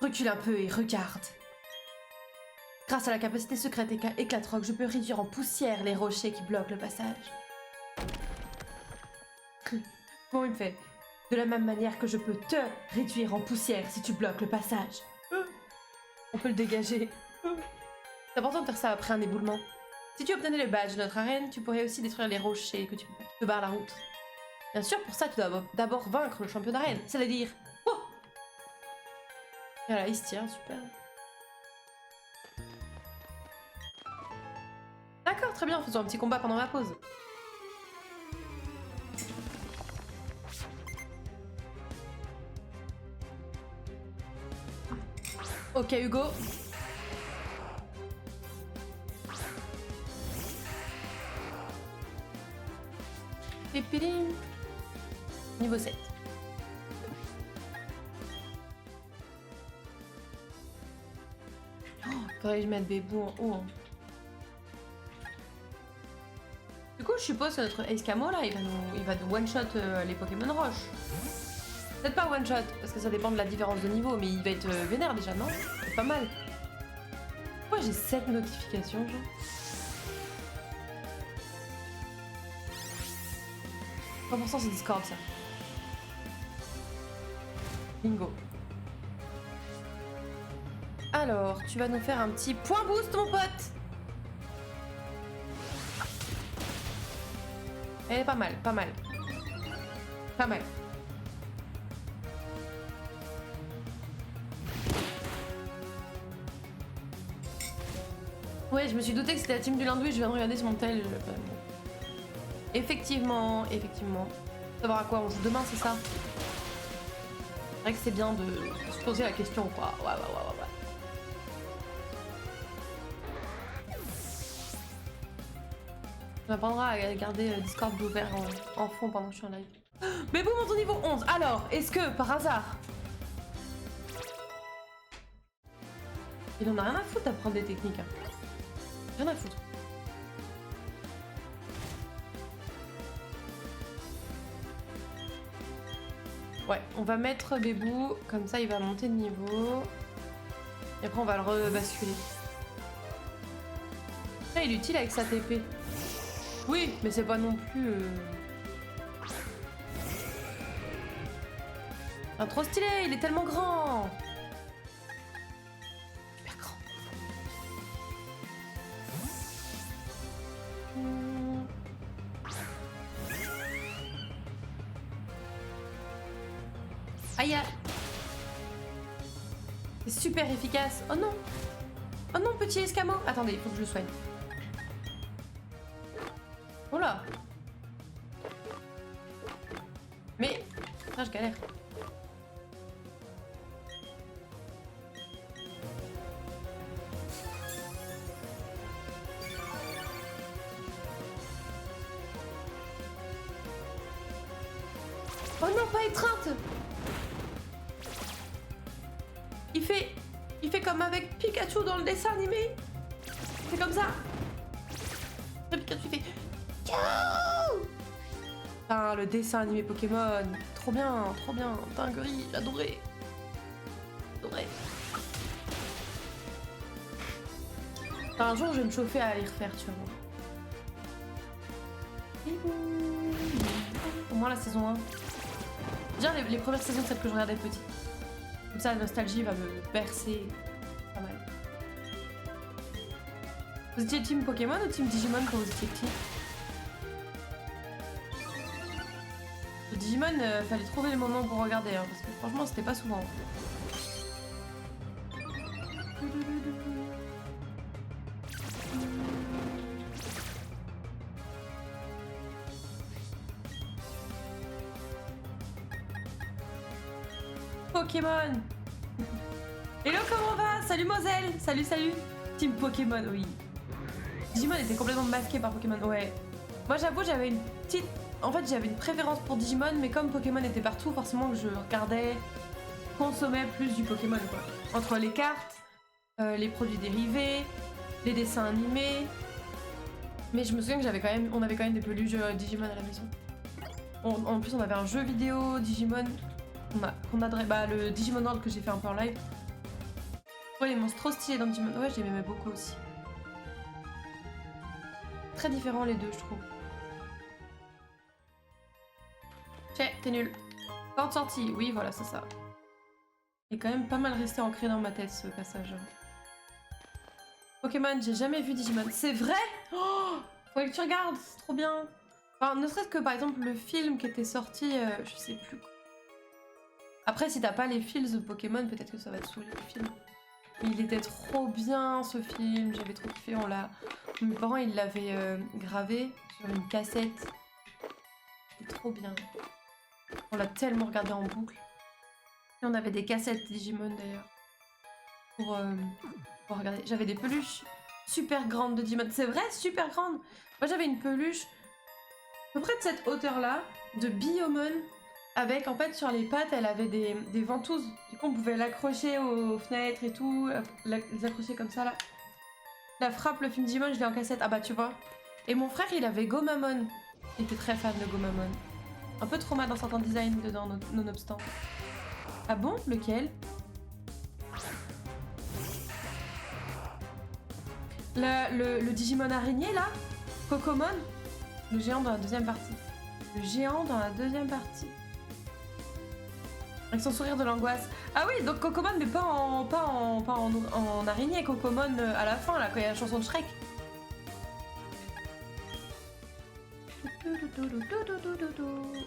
Recule un peu et regarde. Grâce à la capacité secrète Éclatroc, je peux réduire en poussière les rochers qui bloquent le passage. Bon, il me fait. De la même manière que je peux te réduire en poussière si tu bloques le passage. On peut le dégager. C'est important de faire ça après un éboulement. Si tu obtenais le badge de notre arène, tu pourrais aussi détruire les rochers que tu te barrent la route. Bien sûr, pour ça, tu dois d'abord vaincre le champion d'arène, c'est-à-dire... Oh voilà, il se tire, super. D'accord, très bien, faisons un petit combat pendant la pause. Ok, Hugo. Pipirim. Niveau 7. Oh, faudrait que je mette Bébou en haut. Hein. Du coup, je suppose que notre Escamo là, il va nous one-shot les Pokémon Roche. Peut-être pas one-shot, parce que ça dépend de la différence de niveau, mais il va être vénère déjà, non? C'est pas mal. Pourquoi j'ai 7 notifications, genre? 3% c'est Discord, ça. Bingo. Alors, tu vas nous faire un petit point boost, mon pote. Elle est pas mal, pas mal. Pas mal. Ouais, je me suis douté que c'était la team du lundi, je viens de regarder sur mon tel. Effectivement, effectivement. Savoir à quoi on joue demain, c'est ça? C'est vrai que c'est bien de se poser la question, quoi. Ouais. On apprendra à garder Discord ouvert en fond pendant que je suis en live. Mais bon, mon niveau 11. Alors, est-ce que, par hasard... Il en a rien à foutre d'apprendre des techniques. Hein. Rien à foutre. Ouais, on va mettre Bébou, comme ça il va monter de niveau. Et après on va le rebasculer. Là, il est utile avec sa TP. Oui, mais c'est pas non plus... Ah, trop stylé, il est tellement grand. Super grand. Aïe. C'est super efficace. Oh non. Oh non, petit escabeau. Attendez, il faut que je le soigne. Oh là. Mais... Ah, je galère. Oh non, pas étreinte. Il fait comme avec Pikachu dans le dessin animé. C'est comme ça. Pikachu fait... Ah, le dessin animé Pokémon. Trop bien, dinguerie, j'adorais. Enfin, un jour, je vais me chauffer à les refaire, tu vois. Au moins la saison 1. Déjà, les premières saisons, celles que je regardais petit. Comme ça, la nostalgie va me bercer. Pas mal. Vous étiez team Pokémon ou team Digimon quand vous étiez petit? Le Digimon, fallait trouver le moment pour regarder, hein, parce que franchement, c'était pas souvent. Pokémon. Hello, comment va? Salut Moselle. Salut. Team Pokémon, oui. Digimon était complètement masqué par Pokémon, ouais. Moi j'avoue, j'avais une petite... En fait, j'avais une préférence pour Digimon, mais comme Pokémon était partout, forcément que je regardais, consommais plus du Pokémon, quoi. Entre les cartes, les produits dérivés, les dessins animés. Mais je me souviens que on avait quand même des peluches Digimon à la maison. En plus, on avait un jeu vidéo Digimon. Bah, le Digimon World que j'ai fait un peu en live. Ouais, les monstres trop stylés dans Digimon. Ouais, je les aimais beaucoup aussi. Très différents les deux, je trouve. Tiens, t'es nul. Porte sortie, oui, voilà, c'est ça. Il est quand même pas mal resté ancré dans ma tête ce passage. Pokémon, j'ai jamais vu Digimon. C'est vrai? Oh, faudrait que tu regardes, c'est trop bien. Enfin, ne serait-ce que par exemple le film qui était sorti, je sais plus. Après, si t'as pas les fils de Pokémon, peut-être que ça va te saouler le film. Il était trop bien ce film, j'avais trop kiffé. Mes parents ils l'avaient gravé sur une cassette. C'était trop bien. On l'a tellement regardé en boucle. Et on avait des cassettes Digimon d'ailleurs. Pour regarder. J'avais des peluches super grandes de Digimon. C'est vrai, super grandes. Moi j'avais une peluche à peu près de cette hauteur là, de Biyomon. Avec, en fait, sur les pattes, elle avait des ventouses. Du coup, on pouvait l'accrocher aux fenêtres et tout. Les accrocher comme ça, là. La frappe, le film Digimon, je l'ai en cassette. Ah bah, tu vois. Et mon frère, il avait Gomamon. Il était très fan de Gomamon. Un peu trauma dans certains designs dedans, nonobstant. Ah bon? Lequel? Le Digimon araignée, là? Cocomon? Le géant dans la deuxième partie. Le géant dans la deuxième partie. Avec son sourire de l'angoisse. Ah oui, donc Cocomon, mais pas en araignée. Cocomon à la fin, là, quand il y a la chanson de Shrek.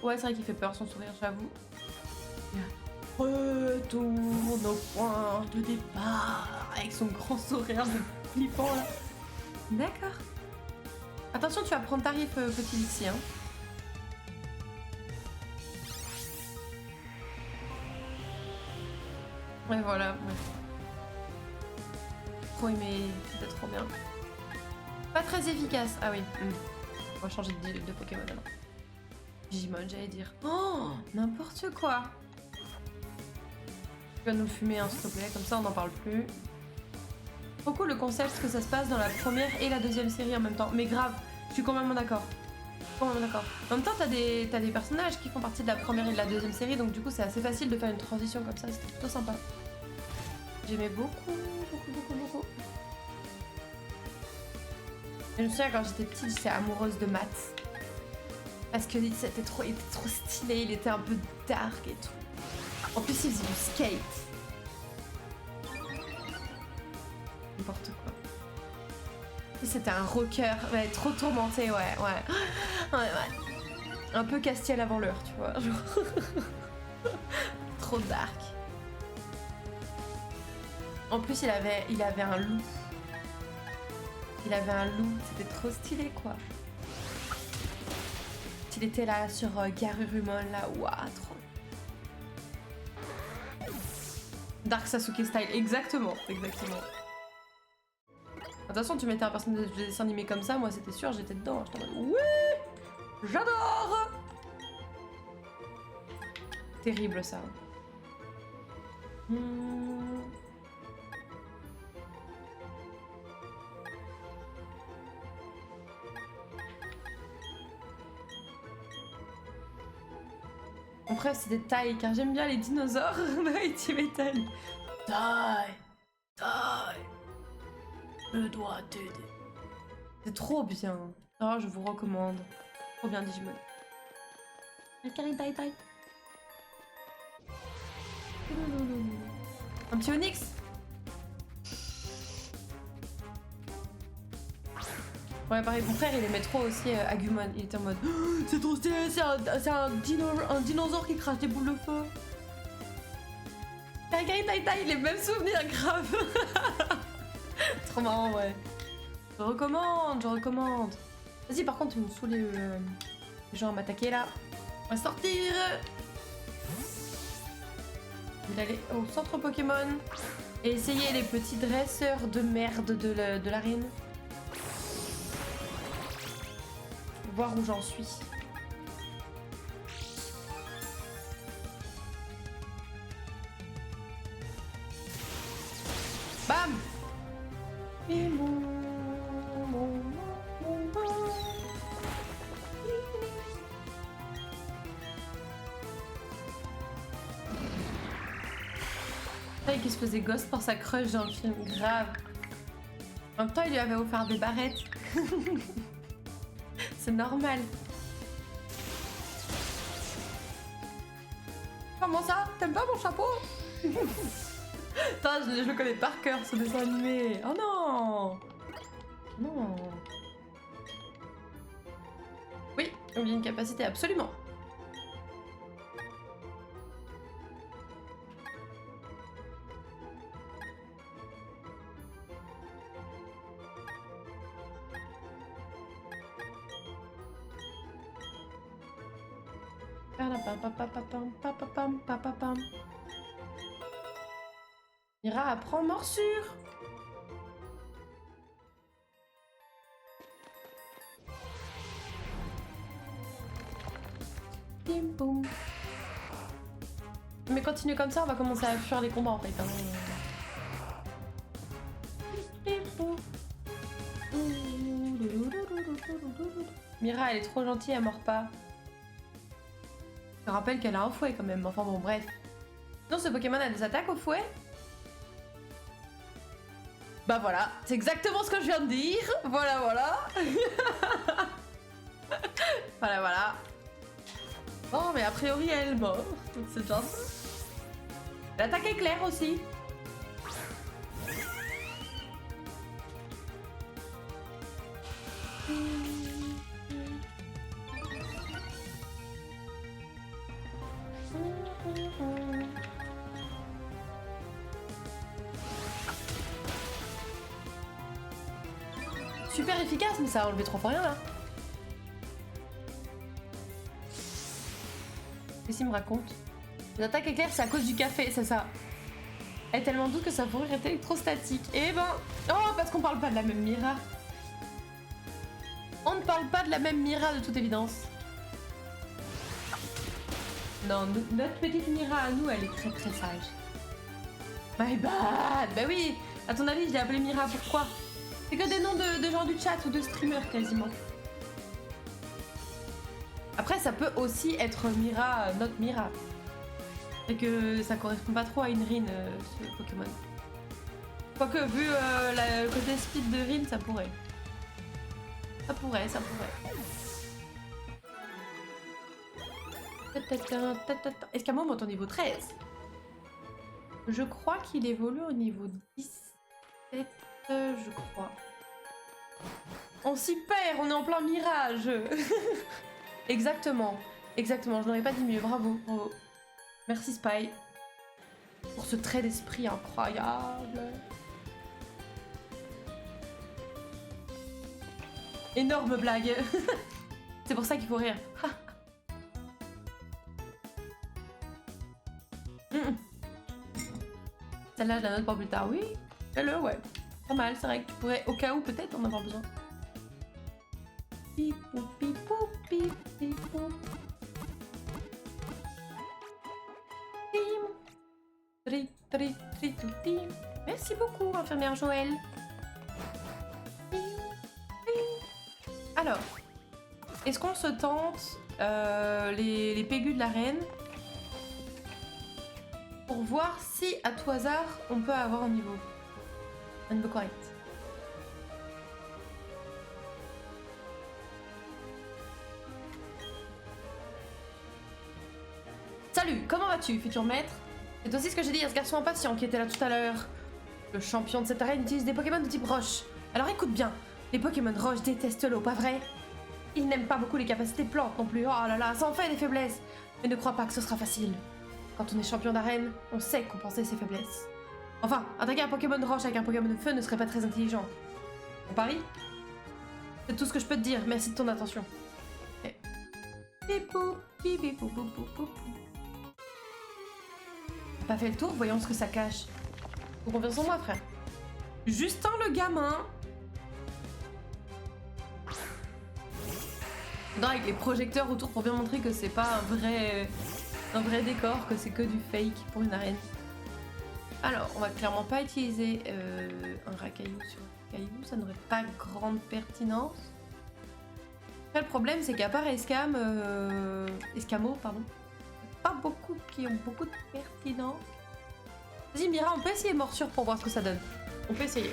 Ouais, c'est vrai qu'il fait peur, son sourire, j'avoue. Retourne au point de départ. Avec son grand sourire de flippant, là. D'accord. Attention, tu vas prendre tarif petit ici, hein. Ouais, voilà, ouais. Trop aimé, c'était trop bien. Pas très efficace. Ah oui. On va changer de Pokémon alors. Digimon, j'allais dire. Oh, n'importe quoi. Tu vas nous le fumer, hein, s'il te plaît, comme ça on n'en parle plus. Trop cool le concept que ça se passe dans la première et la deuxième série en même temps. Mais grave, je suis complètement d'accord. En même temps, t'as des personnages qui font partie de la première et de la deuxième série, donc du coup c'est assez facile de faire une transition comme ça, c'était plutôt sympa. J'aimais beaucoup. Je me souviens quand j'étais petite, j'étais amoureuse de Matt. Parce que il était trop stylé, il était un peu dark et tout. En plus il faisait du skate. N'importe quoi. C'était un rocker, ouais, trop tourmenté, ouais. Un peu Castiel avant l'heure, tu vois. Trop dark. En plus, il avait un loup. C'était trop stylé, quoi. Il était là sur Garurumon, là, waouh, trop. Dark Sasuke style, exactement. De toute façon, tu mettais un personnage de dessin animé comme ça, moi c'était sûr, j'étais dedans. J'étais en mode, oui, j'adore. Terrible ça. Après, c'est des tailles, car j'aime bien les dinosaures. Oui, tu m'étonnes. Taille. Je dois t'aider. C'est trop bien. Oh, je vous recommande. Trop bien Digimon. Taille. Un petit Onyx. Ouais, pareil, mon frère il aimait trop aussi Agumon. Il était en mode c'est trop stylé, c'est un dinosaure qui crache des boules de feu. Taille, les mêmes souvenirs, grave. Trop marrant, ouais. Je recommande. Vas-y, par contre, tu me saoules les gens à m'attaquer là. On va sortir. Je vais aller au centre Pokémon et essayer les petits dresseurs de merde de l'arène. Voir où j'en suis. Bam! Il qui se faisait gosse pour sa crush dans le film, grave. En même temps, il lui avait offert des barrettes. C'est normal. Comment ça? T'aimes pas mon chapeau? Putain, je le connais par cœur, ce dessin animé. Oh non! Non. Oui, on a une capacité, absolument. Mira apprend morsure. Bim boum. Mais continue comme ça, on va commencer à fuir les combats en fait. Hein. Mira, elle est trop gentille, elle mord pas. Je rappelle qu'elle a un fouet quand même, enfin bon, bref. Non, ce Pokémon a des attaques au fouet? Bah voilà, c'est exactement ce que je viens de dire. Voilà, voilà. Voilà, voilà. Bon, mais a priori, elle mord, donc c'est déjà ça. L'attaque éclair aussi. Super efficace, mais ça a enlevé 3 fois rien là. Qu'est-ce qu'il me raconte? Les attaques éclairs, c'est à cause du café, c'est ça. Elle est tellement douce que sa fourrure est électrostatique. Et ben... Oh, parce qu'on parle pas de la même Mira. On ne parle pas de la même Mira de toute évidence. Non, notre petite Mira à nous, elle est très très sage. My bad. Bah oui. À ton avis, je l'ai appelée Mira, pourquoi? C'est que des noms de gens du chat ou de streamers quasiment. Après, ça peut aussi être Mira, notre Mira. Et que ça correspond pas trop à une Rin, ce Pokémon. Quoique, vu le côté speed de Rin, ça pourrait. Ça pourrait, ça pourrait. Escamo monte au niveau 13. Je crois qu'il évolue au niveau 17, je crois. On s'y perd, on est en plein mirage. Exactement, exactement, je n'aurais pas dit mieux, bravo, bravo. Merci Spy pour ce trait d'esprit incroyable. Énorme blague. C'est pour ça qu'il faut rire. Celle-là, je la note pour plus tard. Oui, fais-le, ouais. Pas mal, c'est vrai que tu pourrais, au cas où, peut-être en avoir besoin. Pipou, pipou, pipou. Tri, tri, tri, tout, tim. Merci beaucoup, infirmière Joël. Alors, est-ce qu'on se tente les pégus de la reine pour voir si, à tout hasard, on peut avoir un niveau correct? Salut, comment vas-tu, futur maître? C'est aussi ce que j'ai dit à ce garçon impatient qui était là tout à l'heure. Le champion de cette arène utilise des Pokémon de type roche. Alors écoute bien, les Pokémon roche détestent l'eau, pas vrai? Ils n'aiment pas beaucoup les capacités plantes non plus. Oh là là, ça en fait des faiblesses. Mais ne crois pas que ce sera facile. Quand on est champion d'arène, on sait compenser ses faiblesses. Enfin, attaquer un Pokémon de roche avec un Pokémon de feu ne serait pas très intelligent. On parie? C'est tout ce que je peux te dire, merci de ton attention. Okay. Pas fait le tour, voyons ce que ça cache. Faut confiance en moi, frère. Justin le gamin. Non, avec les projecteurs autour pour bien montrer que c'est pas un vrai décor, que c'est que du fake pour une arène. Alors, on va clairement pas utiliser un racaillou sur un caillou, ça n'aurait pas grande pertinence. Après, le problème, c'est qu'à part Escamo, pardon, pas beaucoup qui ont beaucoup de pertinence. Vas-y Mira, on peut essayer morsure pour voir ce que ça donne. On peut essayer.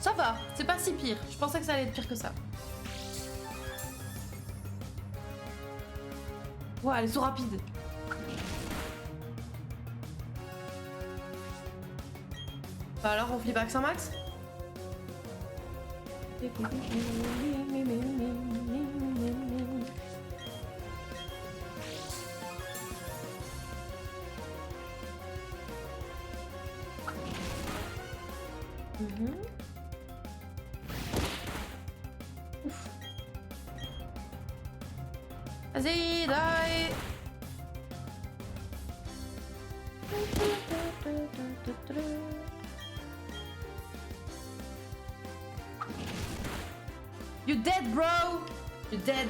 Ça va, c'est pas si pire. Je pensais que ça allait être pire que ça. Ouais, elles sont rapides. Bah alors, on flippe avec un max? Ouf. Vas-y, die! You dead, bro! You dead!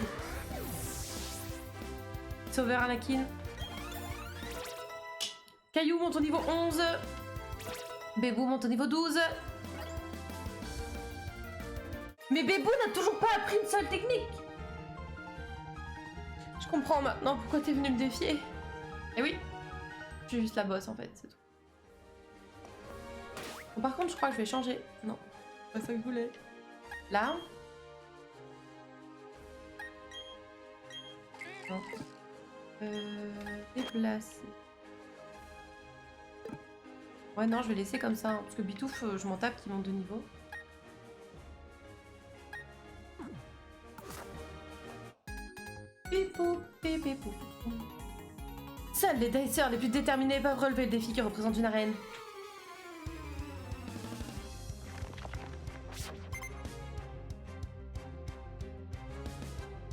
Sauver Anakin. Caillou monte au niveau 11. Bébou monte au niveau 12. Mais Bébou n'a toujours pas appris une seule technique! Je comprends maintenant pourquoi t'es venu me défier. Eh oui, je suis juste la boss en fait, c'est tout. Bon, par contre, je crois que je vais changer. Non, c'est pas ça que je voulais. Là. Non. Déplacer. Ouais, non, je vais laisser comme ça, hein, parce que Bitouf, je m'en tape qui monte de niveau. Seuls les dicers les plus déterminés peuvent relever le défi qui représente une arène.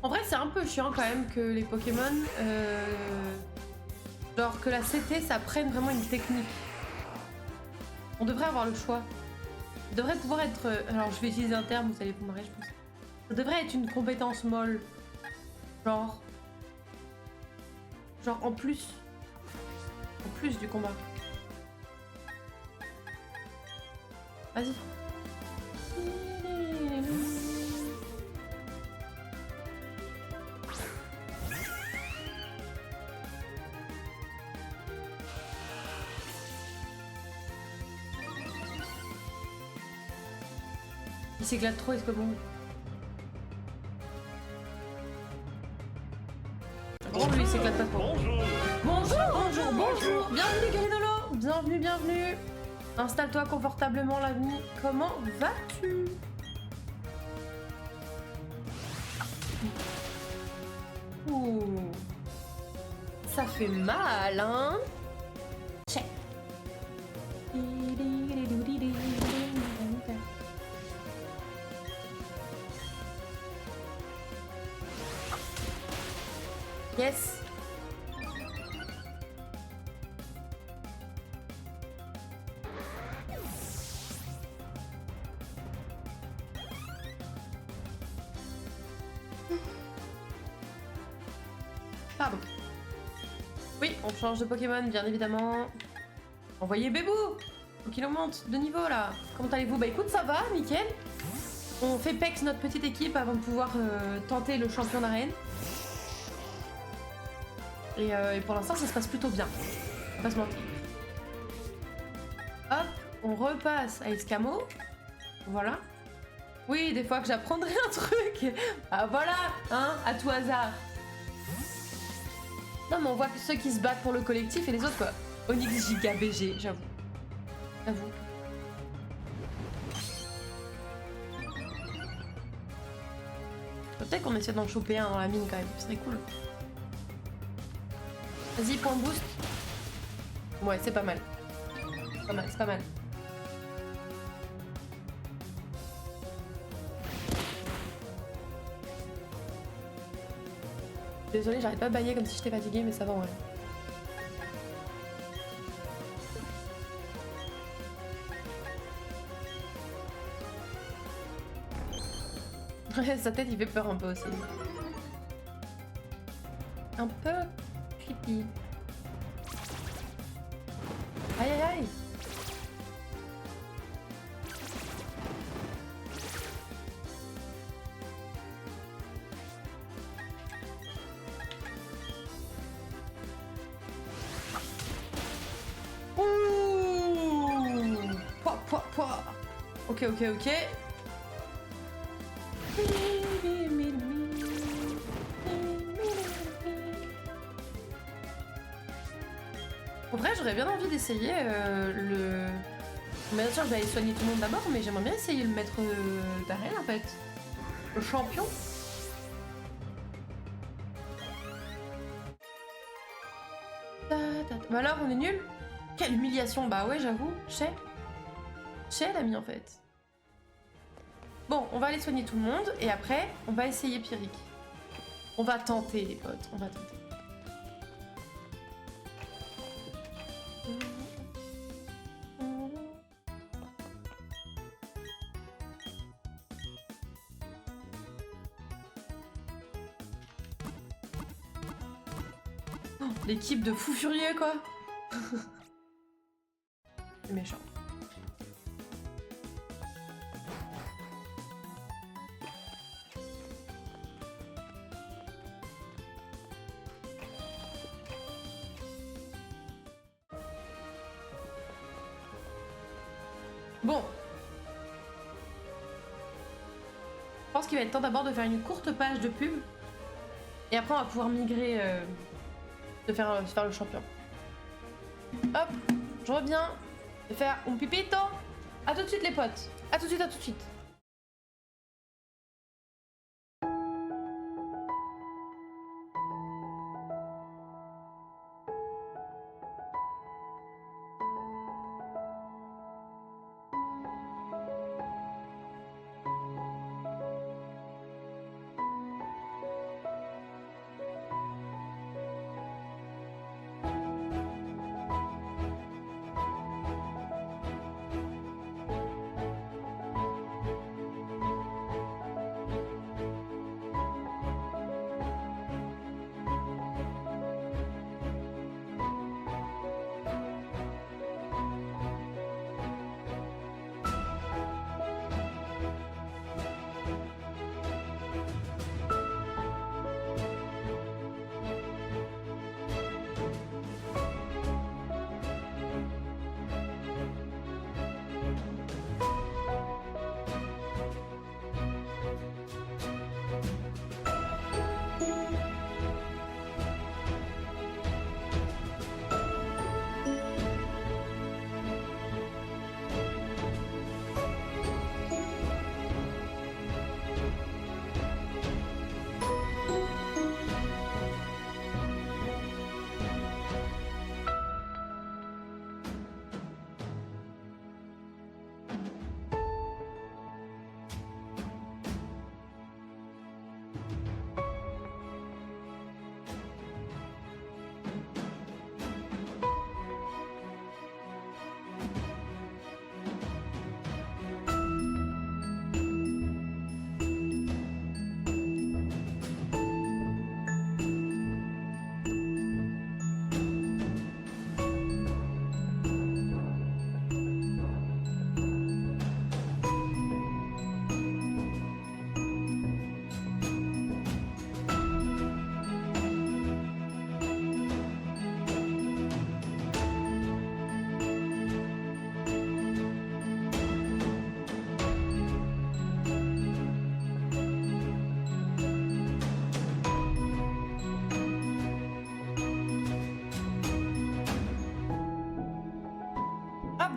En vrai, c'est un peu chiant quand même que les Pokémon, genre que la CT, ça prenne vraiment une technique. On devrait avoir le choix. Ça devrait pouvoir être... alors, je vais utiliser un terme, vous allez vous marrer, je pense. Ça devrait être une compétence molle. Genre en plus. En plus du combat. Vas-y. Il s'éclate trop, est-ce que bon... Oh, lui, il s'éclate pas trop. Bonjour. Bienvenue, Galidolo. Bienvenue. Installe-toi confortablement, l'ami. Comment vas-tu? Ouh. Ça fait mal, hein? Check. Yes. Pardon. Oui, on change de Pokémon, bien évidemment. Envoyez Bébou. Faut qu'il augmente de niveau, là. Comment allez-vous? Bah écoute, ça va, nickel. On fait PEX notre petite équipe avant de pouvoir tenter le champion d'arène. Et pour l'instant, ça se passe plutôt bien. On va pas se mentir. Hop, on repasse à Escamo. Voilà. Oui, des fois que j'apprendrai un truc. Ah voilà, hein, à tout hasard. Non, mais on voit que ceux qui se battent pour le collectif et les autres, quoi. Onyx Giga BG, j'avoue. J'avoue. Peut-être qu'on essaie d'en choper un dans la mine quand même, ce serait cool. Vas-y, point boost. Ouais, c'est pas mal. C'est pas mal. Désolée, j'arrête pas de bailler comme si j'étais fatiguée, mais ça va, ouais. Sa tête, il fait peur un peu aussi. un peu creepy. Aïe aïe aïe. Ouh. Pouah, pouah, pouah. Ok, ok, ok. En vrai, j'aurais bien envie d'essayer le... Bien sûr, je vais aller soigner tout le monde d'abord, mais j'aimerais bien essayer le maître d'arène en fait. Le champion. Bah alors, on est nul. Quelle humiliation. Bah ouais, j'avoue. Chez l'ami en fait. Bon, on va aller soigner tout le monde, et après, on va essayer Pierrick. On va tenter, les potes, on va tenter. Oh, l'équipe de fous furieux, quoi. C'est méchant. Bon. Je pense qu'il va être temps d'abord de faire une courte page de pub. Et après on va pouvoir migrer de faire le champion. Hop, je reviens de faire un pipito. A tout de suite les potes. A tout de suite, à tout de suite.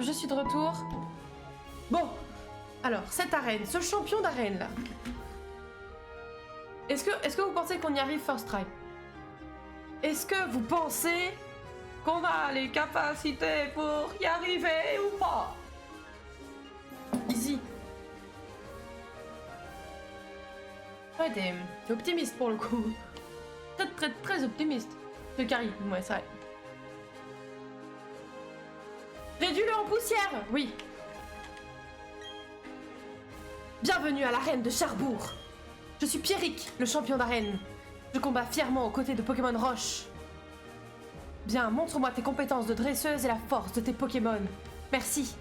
Je suis de retour. Bon, alors, cette arène, ce champion d'arène là. Est-ce que vous pensez qu'on y arrive first try? Est-ce que vous pensez qu'on a les capacités pour y arriver ou pas? Easy. Ouais, t'es optimiste pour le coup. Très optimiste. Le carry, ouais, c'est vrai. Réduis-le en poussière! Oui. Bienvenue à l'arène de Cherbourg. Je suis Pierrick, le champion d'arène. Je combats fièrement aux côtés de Pokémon Roche. Bien, montre-moi tes compétences de dresseuse et la force de tes Pokémon. Merci.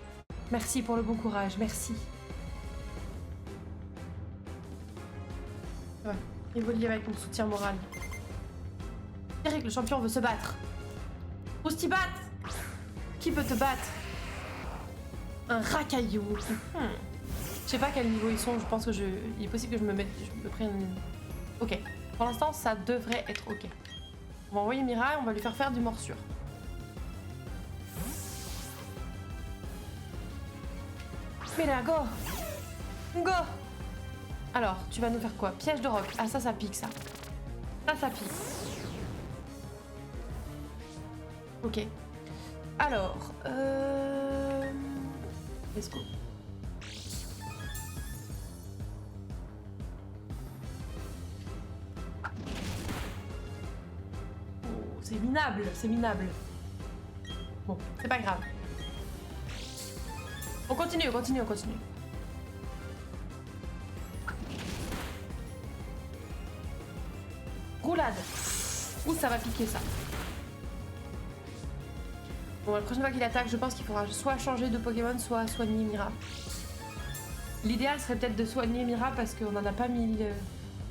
Merci pour le bon courage, merci. Ouais, Rivoli avec mon soutien moral. Eric, le champion, veut se battre. Roustibat! Qui peut te battre? Un racaillou. Je sais pas quel niveau ils sont, je pense que il est possible que je me prenne... Ok, pour l'instant ça devrait être ok. On va envoyer Mira et on va lui faire faire du morsure. Mira, go! Go! Alors, tu vas nous faire quoi? Piège de roc. Ah ça pique ça. Ça pique. Ok. Alors, let's go. Oh, c'est minable, c'est minable. Bon, c'est pas grave. On continue. Roulade. Ouh, ça va piquer ça. Bon, la prochaine fois qu'il attaque, je pense qu'il faudra soit changer de Pokémon, soit soigner Mira. L'idéal serait peut-être de soigner Mira parce qu'on n'en a pas mis...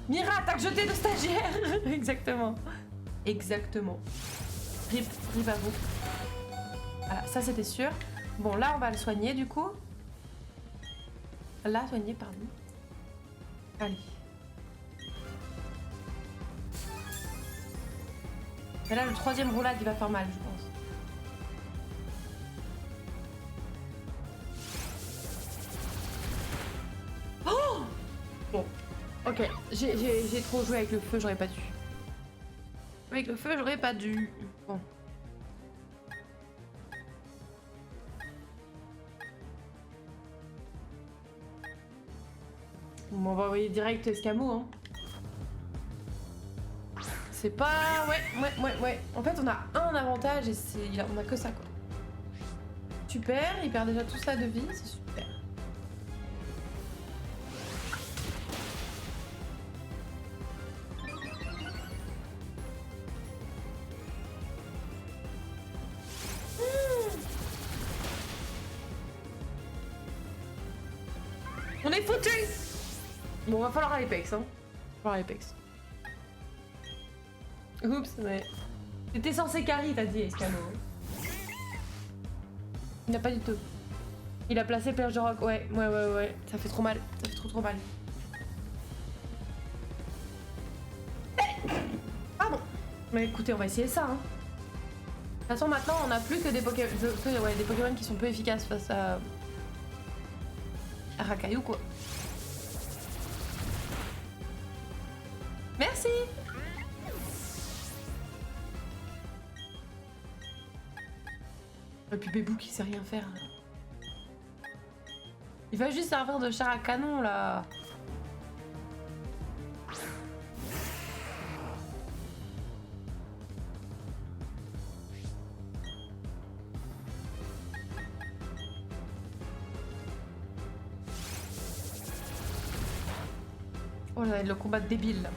Mira, attaque jetée de stagiaire. Exactement. Rip à vous. Voilà, ça c'était sûr. Bon, là on va le soigner du coup. La soigner, pardon. Allez. Et là, le troisième roulade, il va faire mal, je pense. Oh! Bon, ok. J'ai trop joué avec le feu, j'aurais pas dû. Avec le feu, j'aurais pas dû. Bon. Bon, on va envoyer direct Escamot, hein. C'est pas... Ouais. En fait, on a un avantage et on a que ça, quoi. Super, il perd déjà tout ça de vie, c'est super. On est foutu. Bon, va falloir Apex, hein. Va falloir Apex. Oups, ouais. T'étais censé carry, t'as dit, Escamot. Il n'a pas du tout. Il a placé Perche de Roc, ouais. Ça fait trop mal, ça fait trop mal. Pardon. Mais écoutez, on va essayer ça, hein. De toute façon, maintenant, on n'a plus que des Pokémon qui sont peu efficaces face à Racaillou, quoi. Merci. Et puis Bébou qui sait rien faire. Il va juste servir de char à canon, là. Oh là, le combat débile, là.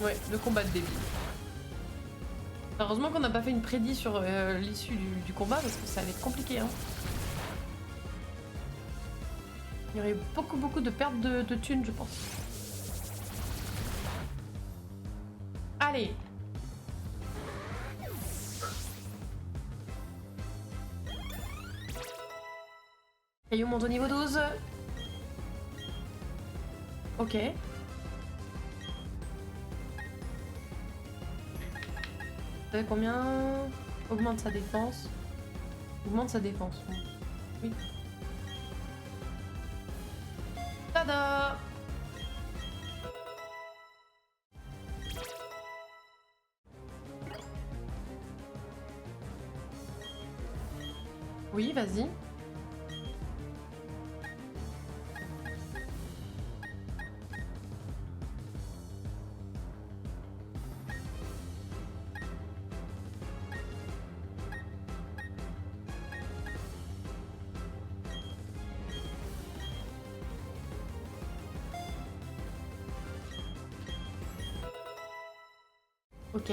Ouais, le combat de débile. Heureusement qu'on n'a pas fait une prédit sur l'issue du combat parce que ça allait être compliqué, hein. Il y aurait beaucoup de pertes de thunes, je pense. Allez. Caillou monte au niveau 12. Ok. Vous savez combien? Augmente sa défense. Augmente sa défense. Oui. Tada! Oui, vas-y. Ok.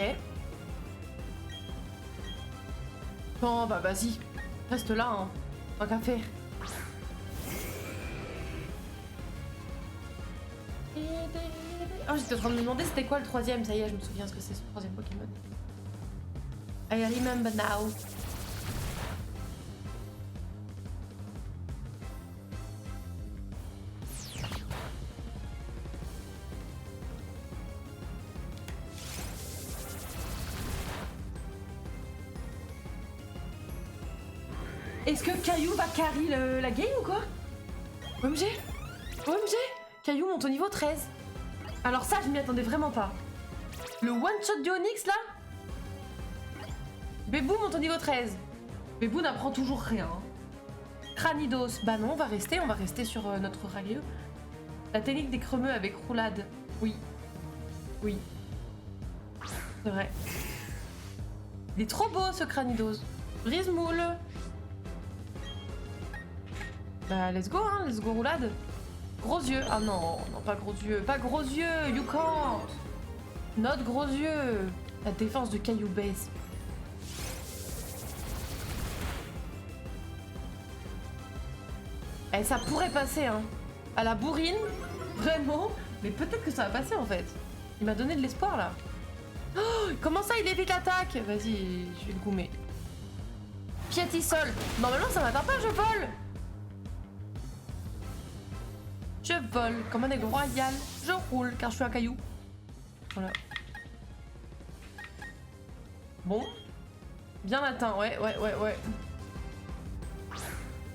Bon, bah vas-y. Reste là, hein. Pas qu'à faire. Oh, j'étais en train de me demander c'était quoi le troisième. Ça y est, je me souviens ce que c'est ce troisième Pokémon. I remember now. Est-ce que Caillou va carry la game ou quoi? OMG! OMG! Caillou monte au niveau 13. Alors ça, je m'y attendais vraiment pas. Le one-shot du Onyx, là? Bébou monte au niveau 13. Bébou n'apprend toujours rien. Cranidos, bah non, on va rester sur notre rageux. La technique des cremeux avec roulade. Oui. Oui. C'est vrai. Il est trop beau, ce Cranidos. Brise-moule. Bah, let's go, roulade. Gros yeux. Ah non, non, pas gros yeux. Pas gros yeux, you can't. Not gros yeux. La défense de Caillou baisse. Eh, ça pourrait passer, hein. À la bourrine, vraiment. Mais peut-être que ça va passer, en fait. Il m'a donné de l'espoir, là. Oh, comment ça, il évite l'attaque? Vas-y, je vais le goumer. Piétisol. Normalement, ça m'atteint pas, je vole. Je vole comme un aigle royal. Je roule car je suis un caillou. Voilà. Bon. Bien atteint, ouais.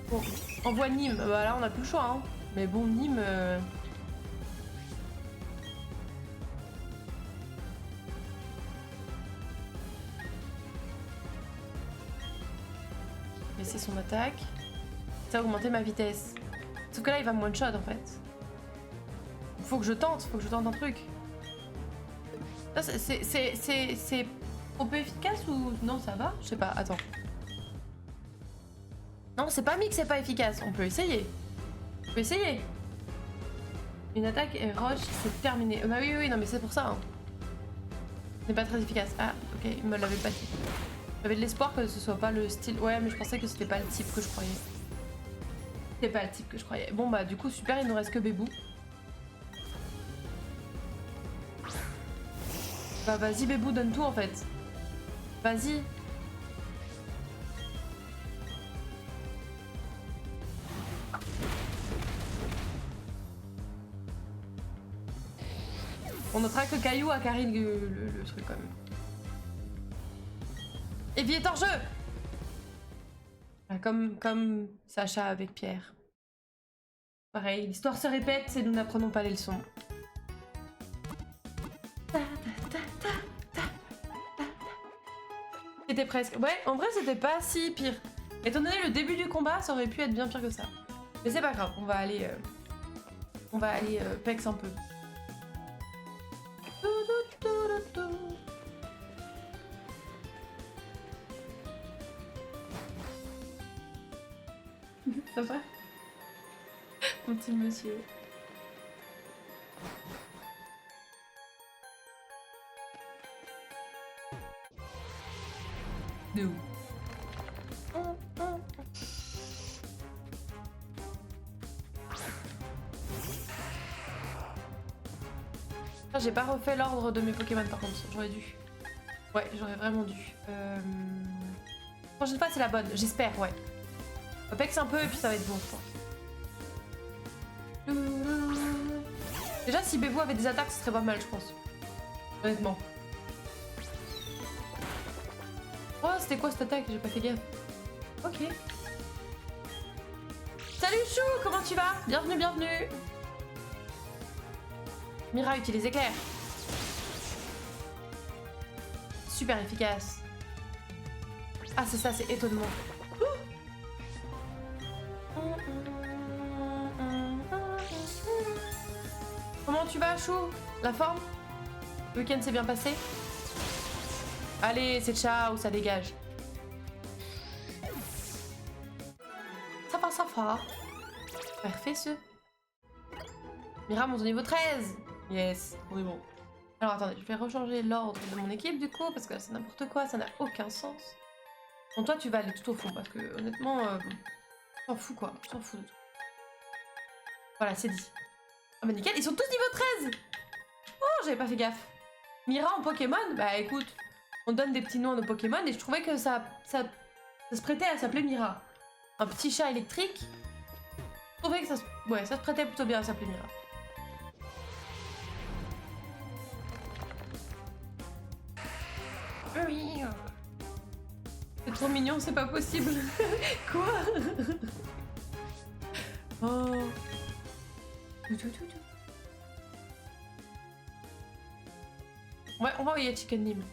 Bon. Envoie Nîmes. Bah là, on a plus le choix, hein. Mais bon, Nîmes... Laisser son attaque. Ça va augmenter ma vitesse. Sauf que là, il va me one-shot, en fait. Faut que je tente un truc. Là, c'est trop peu efficace ou... Non, ça va? Je sais pas, attends. Non, c'est pas mis que c'est pas efficace. On peut essayer. On peut essayer. Une attaque et roche, c'est terminé. Bah oui, non mais c'est pour ça. Hein. C'est pas très efficace. Ah, ok, il me l'avait pas dit. J'avais de l'espoir que ce soit pas le style... Ouais, mais je pensais que c'était pas le type que je croyais. C'était pas le type que je croyais. Bon bah du coup, super, il nous reste que Bébou. Bah vas-y Bébou, donne tout en fait. Vas-y. On notera que Caillou a carré le truc quand même. Et vie est hors jeu. Comme Sacha avec Pierre. Pareil, l'histoire se répète et nous n'apprenons pas les leçons. C'était presque... Ouais, en vrai, c'était pas si pire. Étant donné le début du combat, ça aurait pu être bien pire que ça. Mais c'est pas grave, on va aller... pex un peu. Ça va? Mon petit monsieur. De où? J'ai pas refait l'ordre de mes Pokémon par contre, j'aurais dû. Ouais, j'aurais vraiment dû. Prochaine fois c'est la bonne, j'espère, ouais. On pexe un peu et puis ça va être bon, je pense. Déjà si Bébou avait des attaques, ce serait pas mal, je pense. Honnêtement. Oh, c'était quoi cette attaque? J'ai pas fait gaffe. Ok. Salut Chou, comment tu vas? Bienvenue, bienvenue. Mira utilise éclair. Super efficace. Ah c'est ça, c'est étonnement. Comment tu vas Chou? La forme? Le week-end s'est bien passé? Allez, c'est ciao, ça dégage. Ça va, ça va. Parfait ce. Mira monte au niveau 13. Yes, on est bon. Alors attendez, je vais rechanger l'ordre de mon équipe du coup, parce que c'est n'importe quoi, ça n'a aucun sens. Bon, toi tu vas aller tout au fond, parce que honnêtement, je t'en fous quoi, je t'en fous de tout. Voilà, c'est dit. Ah bah nickel, ils sont tous niveau 13. Oh, j'avais pas fait gaffe. Mira en Pokémon, bah écoute, on donne des petits noms à nos Pokémon, et je trouvais que ça se prêtait à s'appeler Mira. Un petit chat électrique, je trouvais que ça se prêtait plutôt bien à s'appeler Mira. Oui. C'est trop mignon, c'est pas possible. Quoi? Oh. Ouais, on va envoyer Chicken Nim.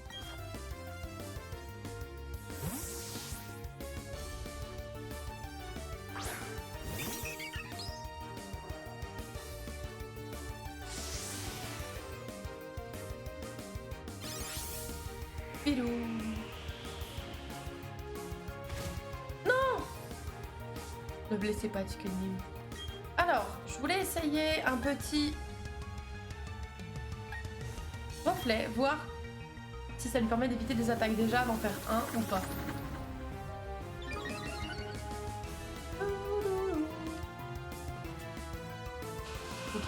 Pilou. Non! Ne blessez pas Chicken Nim. Alors, je voulais essayer un petit reflet, voir si ça lui permet d'éviter des attaques déjà d'en faire un ou pas. Ok.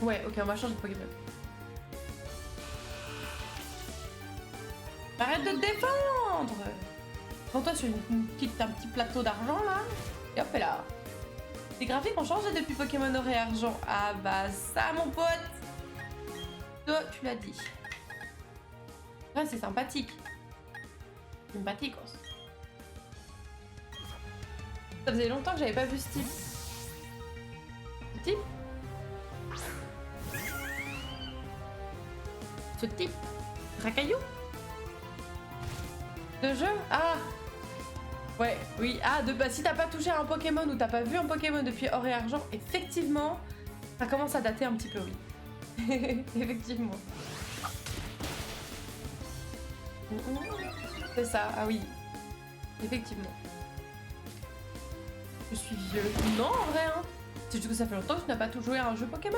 Ouais, ok, on va changer de Pokémon. Arrête de te défendre! Prends-toi sur un petit plateau d'argent là. Et hop là. Les graphiques ont changé depuis Pokémon Or et Argent. Ah bah ça mon pote! Toi, tu l'as dit. Ouais, c'est sympathique. Sympathique aussi. Ça faisait longtemps que j'avais pas vu ce type. Ce type? Ce type? Racaillou? De jeu? Ah! Ouais, oui. Ah, bah, si t'as pas touché à un Pokémon ou t'as pas vu un Pokémon depuis Or et Argent, effectivement, ça commence à dater un petit peu, oui. Effectivement. C'est ça, ah oui. Effectivement. Je suis vieux. Non, en vrai, hein. C'est juste que ça fait longtemps que tu n'as pas tout joué à un jeu Pokémon.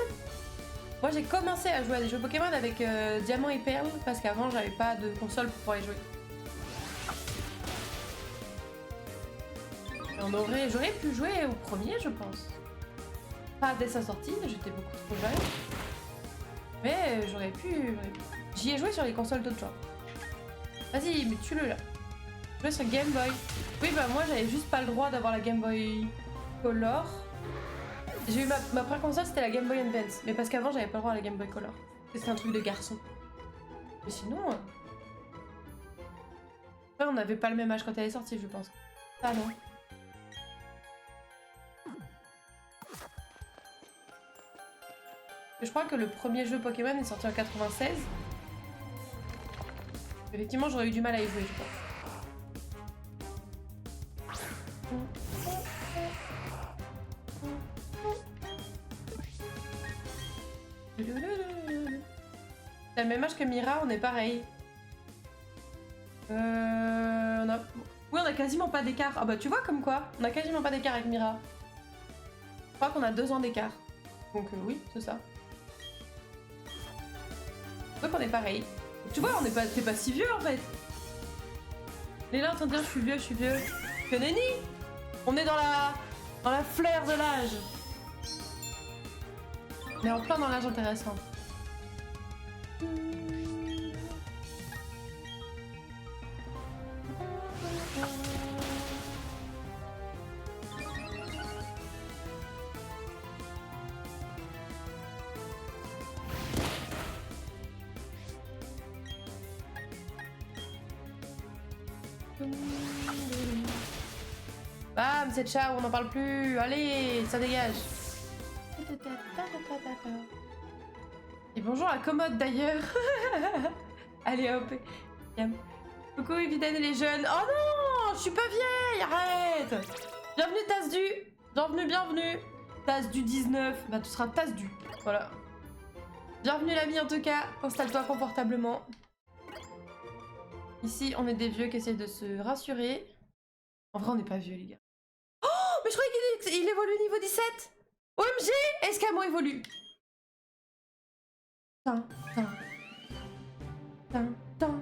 Moi, j'ai commencé à jouer à des jeux Pokémon avec Diamant et Perle, parce qu'avant, j'avais pas de console pour pouvoir y jouer. J'aurais pu jouer au premier, je pense. Pas dès sa sortie, j'étais beaucoup trop jeune. Mais j'aurais pu. J'y ai joué sur les consoles d'autres gens. Vas-y, mais tue-le là. Jouer sur Game Boy. Oui, bah moi j'avais juste pas le droit d'avoir la Game Boy Color. J'ai eu ma première console, c'était la Game Boy Advance. Mais parce qu'avant j'avais pas le droit à la Game Boy Color. C'était un truc de garçon. Mais sinon. Ouais, on n'avait pas le même âge quand elle est sortie, je pense. Ah non. Je crois que le premier jeu Pokémon est sorti en 96. Effectivement, j'aurais eu du mal à y jouer, je pense. T'as le même âge que Mira, on est pareil. Oui, on a quasiment pas d'écart. Ah bah tu vois comme quoi, on a quasiment pas d'écart avec Mira. Je crois qu'on a 2 ans d'écart. Donc oui, c'est ça. Donc on est pareil. Tu vois, t'es pas si vieux en fait. Il est là en train de dire je suis vieux. Que nenni. On est dans la fleur de l'âge. On est en plein dans l'âge intéressant. Bam, cette chat, on n'en parle plus. Allez, ça dégage. Et bonjour la commode d'ailleurs. Allez hop. Coucou Eviden et les jeunes. Oh non, je suis pas vieille, arrête. Bienvenue Tasdu. Bienvenue. Tasse du 19, bah tu seras tasse du. Voilà. Bienvenue l'ami en tout cas, installe-toi confortablement. Ici, on est des vieux qui essayent de se rassurer. En vrai, on n'est pas vieux les gars. Oh, mais je croyais qu'il évolue niveau 17. OMG, Escamo évolue. Tin, tin. Tin, tin,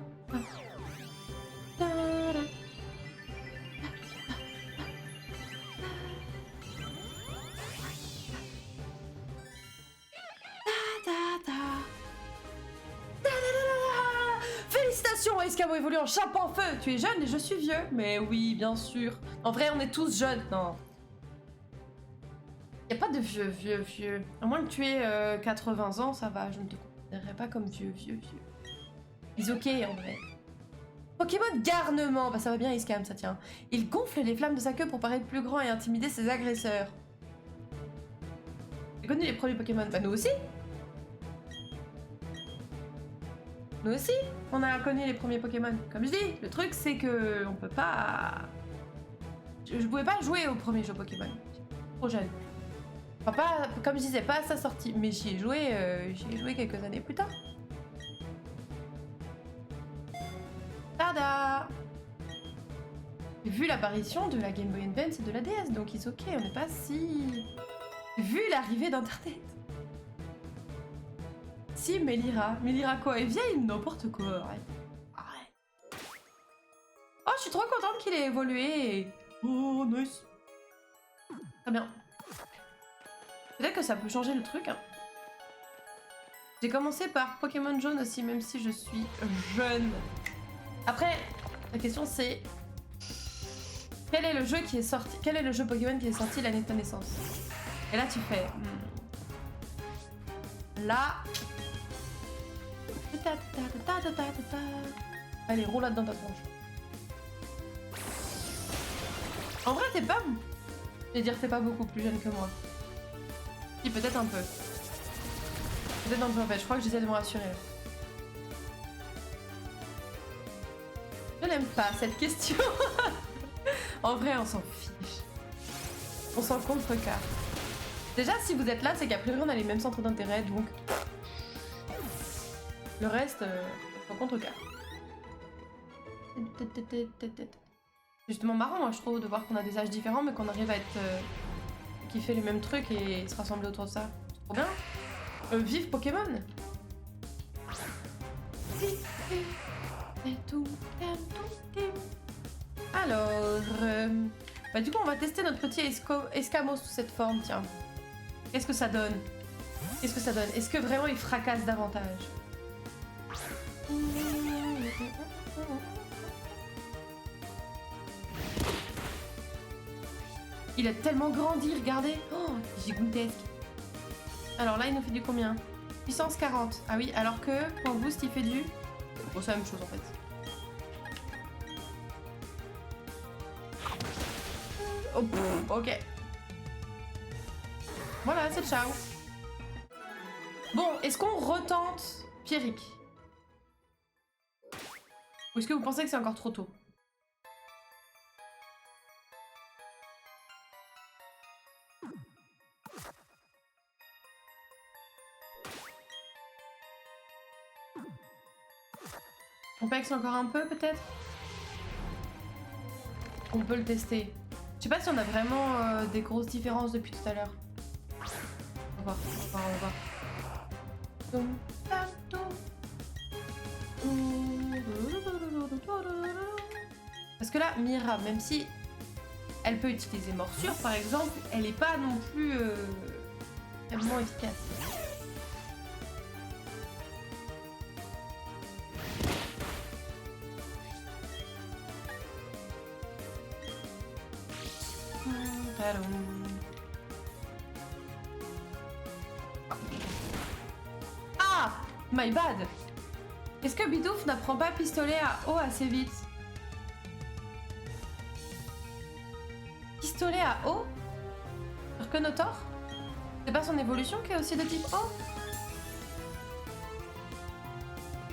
tin. Tadam. Félicitations, Escamo évolue en chape en feu. Tu es jeune et je suis vieux. Mais oui, bien sûr. En vrai, on est tous jeunes. Non. Y a pas de vieux. À moins que tu aies 80 ans, ça va. Je ne te considérerai pas comme vieux. Ils ok en vrai. Pokémon garnement. Bah ça va bien, Escam, ça tient. Il gonfle les flammes de sa queue pour paraître plus grand et intimider ses agresseurs. J'ai connu les premiers Pokémon. Bah nous aussi. Nous aussi, on a connu les premiers Pokémon. Comme je dis, le truc c'est que on peut pas... Je pouvais pas jouer au premier jeu Pokémon. Trop jeune. Enfin, pas, comme je disais, pas à sa sortie. Mais j'y ai joué quelques années plus tard. Tada! J'ai vu l'apparition de la Game Boy Advance et de la DS, donc ils ok, on n'est pas si... Vu l'arrivée d'Internet. Si, Melira quoi? Elle vieille, n'importe quoi, arrête. Oh, je suis trop contente qu'il ait évolué. Oh, nice. Très bien. Peut-être que ça peut changer le truc, hein. J'ai commencé par Pokémon jaune aussi, même si je suis jeune. Après, la question c'est... Quel est le jeu qui est sorti... Quel est le jeu Pokémon qui est sorti l'année de ta naissance? Et là, tu fais... Là... Allez, roule là dans ta tronche. En vrai, t'es pas... Je vais dire, t'es pas beaucoup plus jeune que moi. Si, peut-être un peu. Peut-être un peu en fait, je crois que j'essaie de me rassurer. Je n'aime pas cette question. En vrai, on s'en fiche. On s'en contrecarre. Déjà, si vous êtes là, c'est qu'a priori on a les mêmes centres d'intérêt, donc... Le reste, on s'en contrecarre. C'est justement marrant, moi, je trouve, de voir qu'on a des âges différents, mais qu'on arrive à être... kiffer les mêmes trucs et se rassembler autour de ça. C'est trop bien. Vive Pokémon. Alors... Bah du coup, on va tester notre petit escamo sous cette forme, tiens. Qu'est-ce que ça donne? Qu'est-ce que ça donne? Est-ce que vraiment il fracasse davantage? Il a tellement grandi, regardez. Oh, gigantesque. Alors là, il nous fait du combien? Puissance 40. Ah oui, alors que point boost, il fait du... Bon, c'est la même chose en fait. Oh, pff, ok. Voilà, c'est ciao. Bon, est-ce qu'on retente Pierrick? Ou est-ce que vous pensez que c'est encore trop tôt? On pexe encore un peu peut-être? On peut le tester. Je sais pas si on a vraiment des grosses différences depuis tout à l'heure. On va voir. Parce que là, Mira, même si elle peut utiliser morsure par exemple, elle est pas non plus extrêmement efficace. Ah, my bad. Est-ce que Bidouf n'apprend pas pistolet à eau assez vite? Pistolet à eau? Sur Kenotor? C'est pas son évolution qui est aussi de type eau?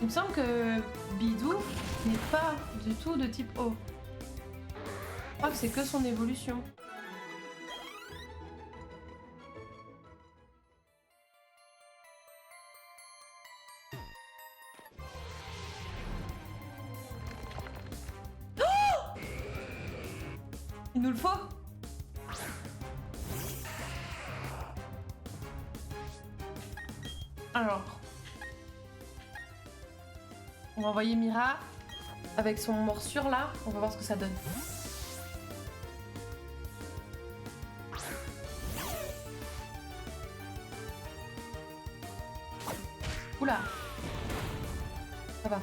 Il me semble que Bidouf n'est pas du tout de type eau. Je crois que c'est que son évolution. Il nous le faut. Alors, on va envoyer Mira avec son morsure là. On va voir ce que ça donne. Oula, ça va.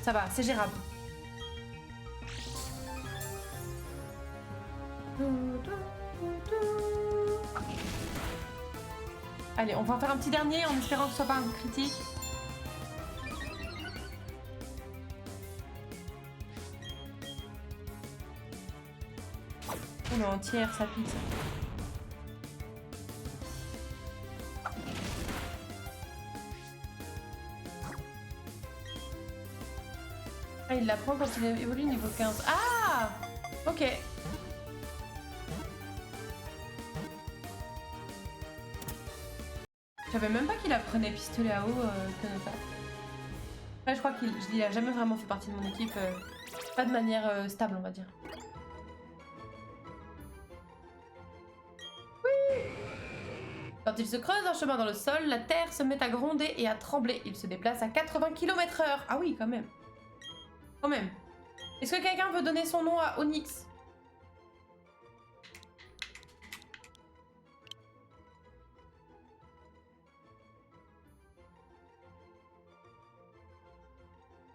Ça va, c'est gérable. Allez, on va en faire un petit dernier en espérant que ce soit pas un critique. On est entière, ça pique. Ah, il la prend quand il évolue niveau 15. Ah! Ok. Je savais même pas qu'il apprenait pistolet à eau, Kenota. Après, je crois qu'il a jamais vraiment fait partie de mon équipe. Pas de manière stable, on va dire. Oui! Quand il se creuse un chemin dans le sol, la terre se met à gronder et à trembler. Il se déplace à 80 km/h. Ah oui, quand même. Quand même. Est-ce que quelqu'un veut donner son nom à Onyx?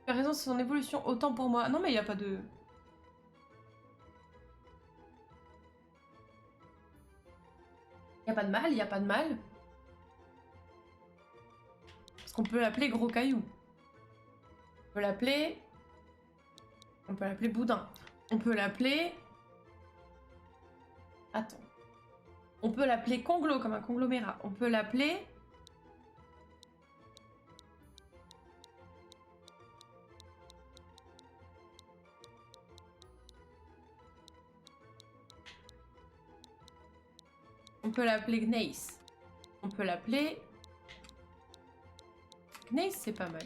Tu as raison, c'est son évolution, autant pour moi. Non mais il n'y a pas de... Il n'y a pas de mal, il n'y a pas de mal. Parce qu'on peut l'appeler Gros Caillou. On peut l'appeler... On peut l'appeler Boudin. On peut l'appeler... Attends. On peut l'appeler Conglo, comme un conglomérat. On peut l'appeler... On peut l'appeler Gneis. On peut l'appeler... Gneis, c'est pas mal.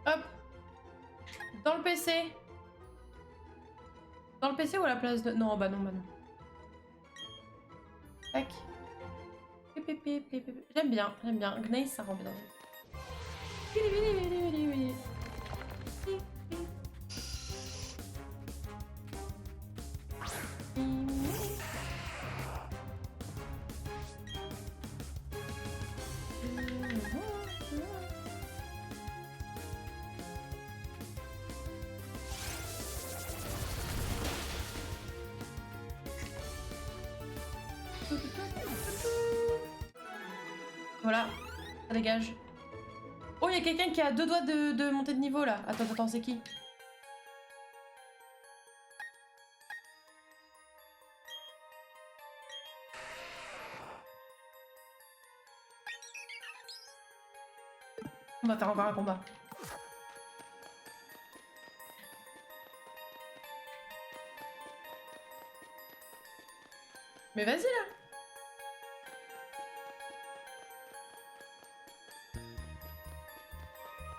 Hop. Dans le PC. Dans le PC ou à la place de... Non, bah non, bah non. Tac. J'aime bien, j'aime bien. Gneis, ça rend bien. Voilà, ça dégage. Oh, il y a quelqu'un qui a 2 doigts de monter de niveau là. Attends, c'est qui? On va faire encore un combat. Mais vas-y là.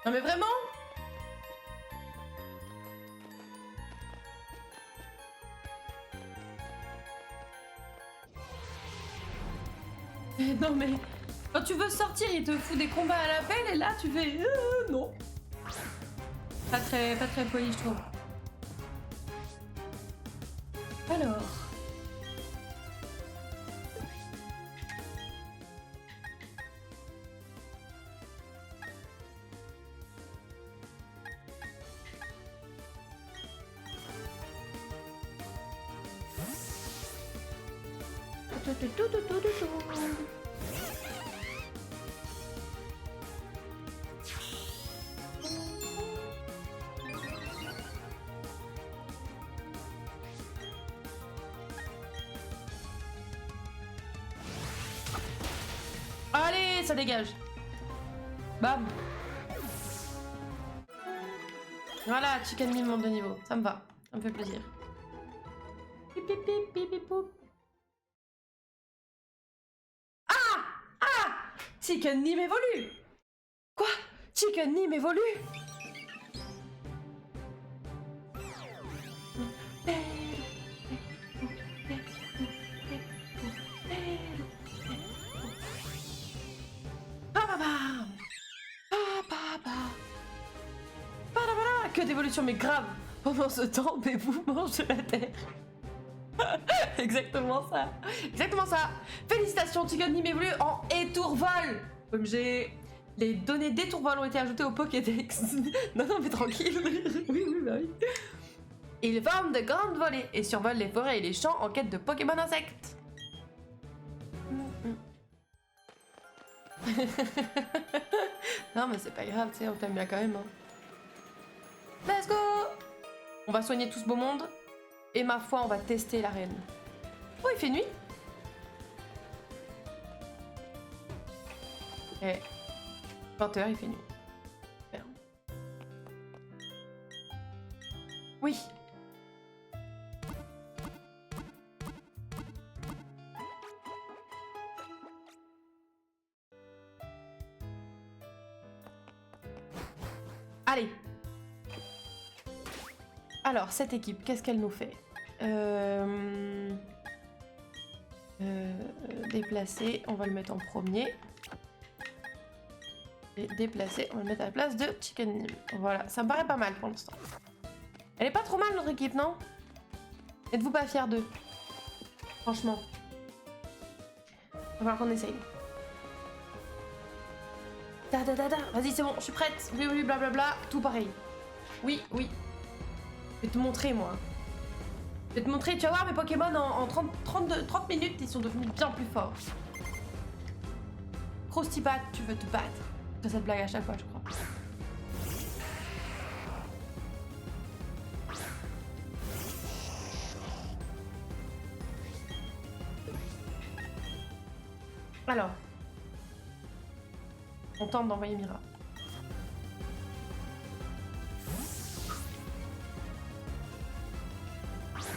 Non mais vraiment? Non mais... Quand tu veux sortir, il te fout des combats à l'appel et là tu fais... non. Pas très poli, je trouve. Alors... Allez, ça dégage. Bam. Voilà, Chicken Mime monte de niveau. Ça me va. Ça me fait plaisir. Pip, pip, pip, pip, pip, poup. Ah! Ah! Chicken Mime évolue! Quoi? Chicken Mime évolue? Que d'évolution, mais grave! Pendant ce temps, Bébou mange de la terre. Exactement ça. Exactement ça. Félicitations, Chicken Mime évolue en étourvol. OMG. Les données d'étourvol ont été ajoutées au Pokédex. Non, mais tranquille. Oui, bah oui. Il forme de grandes volées et survole les forêts et les champs en quête de Pokémon insectes. Non, mais c'est pas grave, tu sais, on t'aime bien quand même. Hein. Let's go! On va soigner tout ce beau monde. Et ma foi, on va tester l'arène. Oh, il fait nuit. Et 20h, il fait nuit. Super. Oui. Allez. Alors, cette équipe, qu'est-ce qu'elle nous fait? Déplacer, on va le mettre en premier. Et déplacer, on va le mettre à la place de Chicken Mime. Voilà, ça me paraît pas mal pour l'instant. Elle est pas trop mal notre équipe, non? Êtes-vous pas fiers d'eux? Franchement. Il va falloir qu'on essaye. Vas-y, c'est bon, je suis prête. Oui, blablabla, tout pareil. Oui. Je vais te montrer, moi. Je vais te montrer, tu vas voir mes Pokémon en 30 minutes, ils sont devenus bien plus forts. Croustipat, tu veux te battre. Je fais cette blague à chaque fois, je crois. Alors. On tente d'envoyer Mira.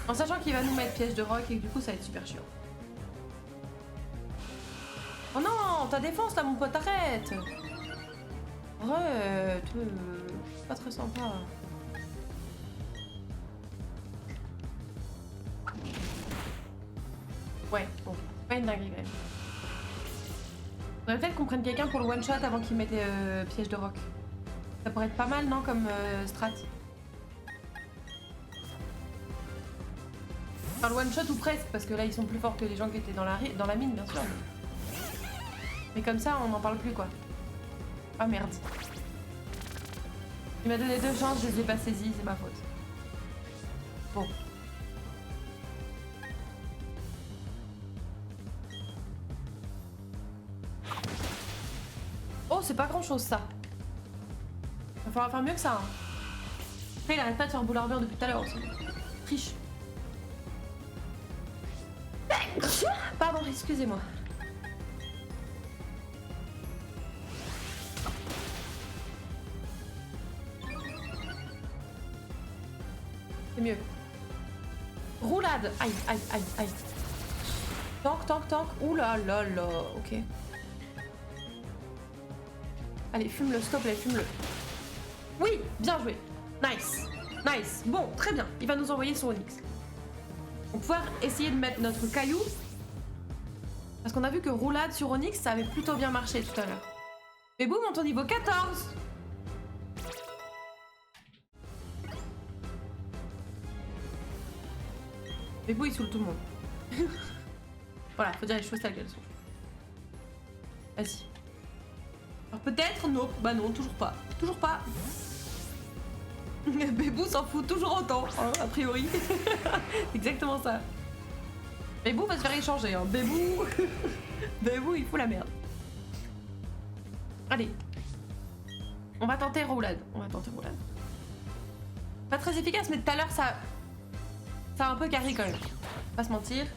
En sachant qu'il va nous mettre piège de roc et que du coup ça va être super chiant. Oh non, ta défense là mon pote, arrête! Arrête, c'est pas très sympa. Ouais, bon, pas une dinguerie quand même. Faudrait peut-être qu'on prenne quelqu'un pour le one shot avant qu'il mette piège de roc. Ça pourrait être pas mal, non, comme strat. Enfin, le one shot ou presque, parce que là ils sont plus forts que les gens qui étaient dans la mine, bien sûr. Mais comme ça, on n'en parle plus, quoi. Ah merde. Il m'a donné 2 chances, je les ai pas saisies, c'est ma faute. Bon. Oh, c'est pas grand chose ça. Va falloir faire mieux que ça. Hein. Après, il arrête pas de faire boule arbeur depuis tout à l'heure aussi. Triche. Pardon, excusez-moi. C'est mieux. Roulade. Aïe. Tank. Ouh là là là. Ok. Allez, fume-le, s'il te plaît, fume-le. Oui, bien joué. Nice. Bon, très bien. Il va nous envoyer son Onix. On va pouvoir essayer de mettre notre caillou. Parce qu'on a vu que roulade sur Onix, ça avait plutôt bien marché tout à l'heure. Mais boum, monte au niveau 14. Bébou il saoule tout le monde. Voilà, faut dire les choses telles qu'elles sont. Vas-y. Alors peut-être, non. Bah non, toujours pas. Bébou s'en fout toujours autant, hein, a priori. Exactement ça. Bébou va se faire échanger, hein. Bébou, il fout la merde. Allez. On va tenter roulade. Pas très efficace, mais tout à l'heure, ça a un peu carré quand même. Pas se mentir.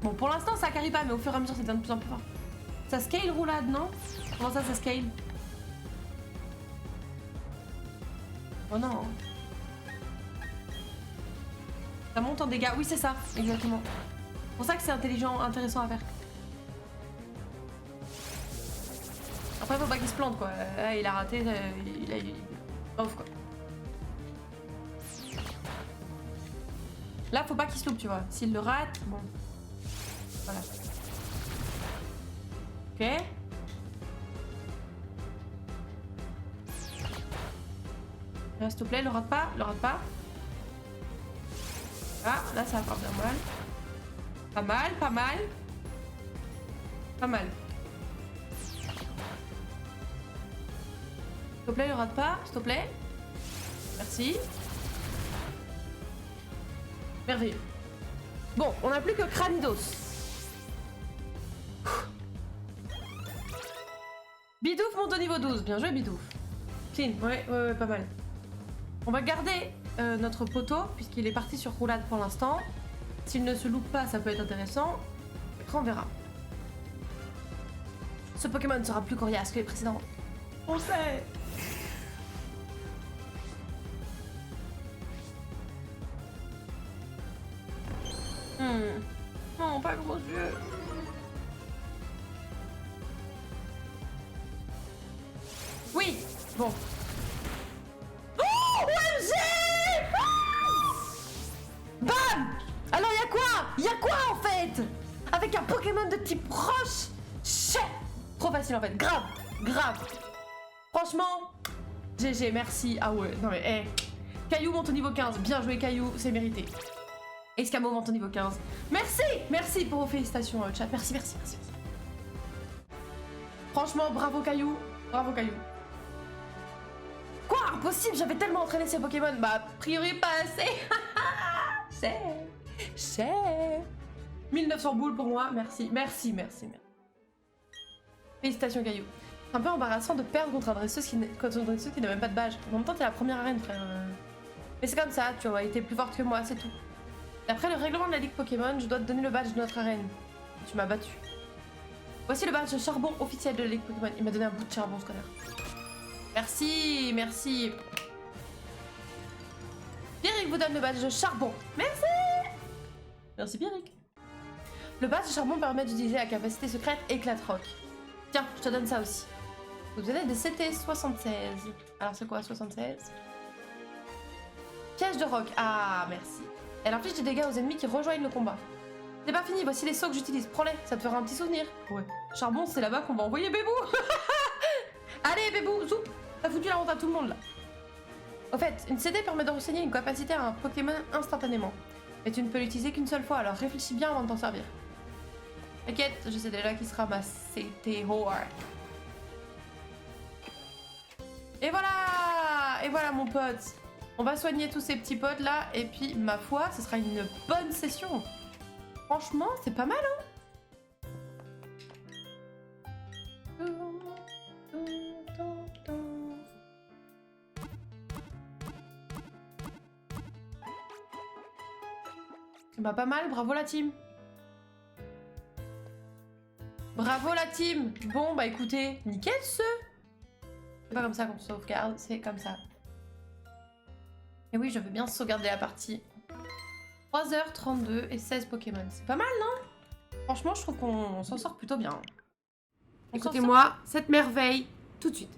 Bon, Bon, pour l'instant, ça carry pas, mais au fur et à mesure, ça devient de plus en plus fort. Ça scale roulade, non? Comment ça scale? Oh non. Ça monte en dégâts. Oui, c'est ça, exactement. C'est pour ça que c'est intelligent, intéressant à faire. Après, faut pas qu'il se plante, quoi. Là, il a raté, il est off, quoi. Là, faut pas qu'il se loupe, tu vois. S'il le rate, bon. Voilà. Ok. S'il te plaît, le rate pas, le rate pas. Ah, là, ça va faire bien mal. Pas mal, pas mal. Pas mal. S'il te plaît, le rate pas, s'il te plaît. Merci. Merveilleux. Bon, on n'a plus que Cranidos. Bidouf monte au niveau 12. Bien joué, Bidouf. Clean, ouais, pas mal. On va garder notre poteau, puisqu'il est parti sur roulade pour l'instant. S'il ne se loupe pas, ça peut être intéressant. Après, on verra. Ce Pokémon sera plus coriace que les précédents. On sait. Non, pas gros yeux. Oui, bon. Oh, OMG! Bam! Alors y'a quoi? Y'a quoi en fait? Avec un Pokémon de type roche? Chais! Trop facile en fait, grave, grave. Franchement, GG, merci. Ah ouais, non mais, Caillou monte au niveau 15, bien joué Caillou, c'est mérité. Escamo monte au niveau 15. Merci! Merci pour vos félicitations, chat. Merci, merci, merci. Franchement, bravo Caillou. Bravo Caillou. Quoi? Impossible, j'avais tellement entraîné ces Pokémon. Bah, a priori pas assez. Cher. 1900 boules pour moi, merci. Merci, merci, merci. Félicitations Caillou. C'est un peu embarrassant de perdre contre un dresseuse qui n'a même pas de badge. En même temps, t'es la première arène, frère. Mais c'est comme ça, tu vois, t'es plus forte que moi, c'est tout. D'après le règlement de la Ligue Pokémon, je dois te donner le badge de notre arène. Tu m'as battu. Voici le badge de charbon officiel de la Ligue Pokémon. Il m'a donné un bout de charbon, ce connard. Merci, merci. Pierrick vous donne le badge de charbon. Merci. Merci Pierrick. Le badge de charbon permet d'utiliser la capacité secrète Éclate Rock. Tiens, je te donne ça aussi. Vous avez des CT76. Alors c'est quoi 76? Piège de roc. Ah, merci. Elle inflige des dégâts aux ennemis qui rejoignent le combat. C'est pas fini, voici les sauts que j'utilise. Prends-les, ça te fera un petit souvenir. Ouais. Charbon, c'est là-bas qu'on va envoyer Bébou. Allez, Bébou, zoup. T'as foutu la honte à tout le monde, là. Au fait, une CD permet de renseigner une capacité à un Pokémon instantanément. Mais tu ne peux l'utiliser qu'une seule fois, alors réfléchis bien avant de t'en servir. T'inquiète, je sais déjà qui sera ma CT Horror. Et voilà mon pote. On va soigner tous ces petits potes là, et puis ma foi, ce sera une bonne session. Franchement, c'est pas mal, hein. Bah pas mal, bravo la team. Bravo la team. Bon bah écoutez, nickel ce. C'est pas comme ça qu'on sauvegarde, c'est comme ça. Et oui, je veux bien sauvegarder la partie. 3h32 et 16 Pokémon. C'est pas mal, non? Franchement, je trouve qu'on s'en sort plutôt bien. Écoutez-moi, cette merveille, tout de suite.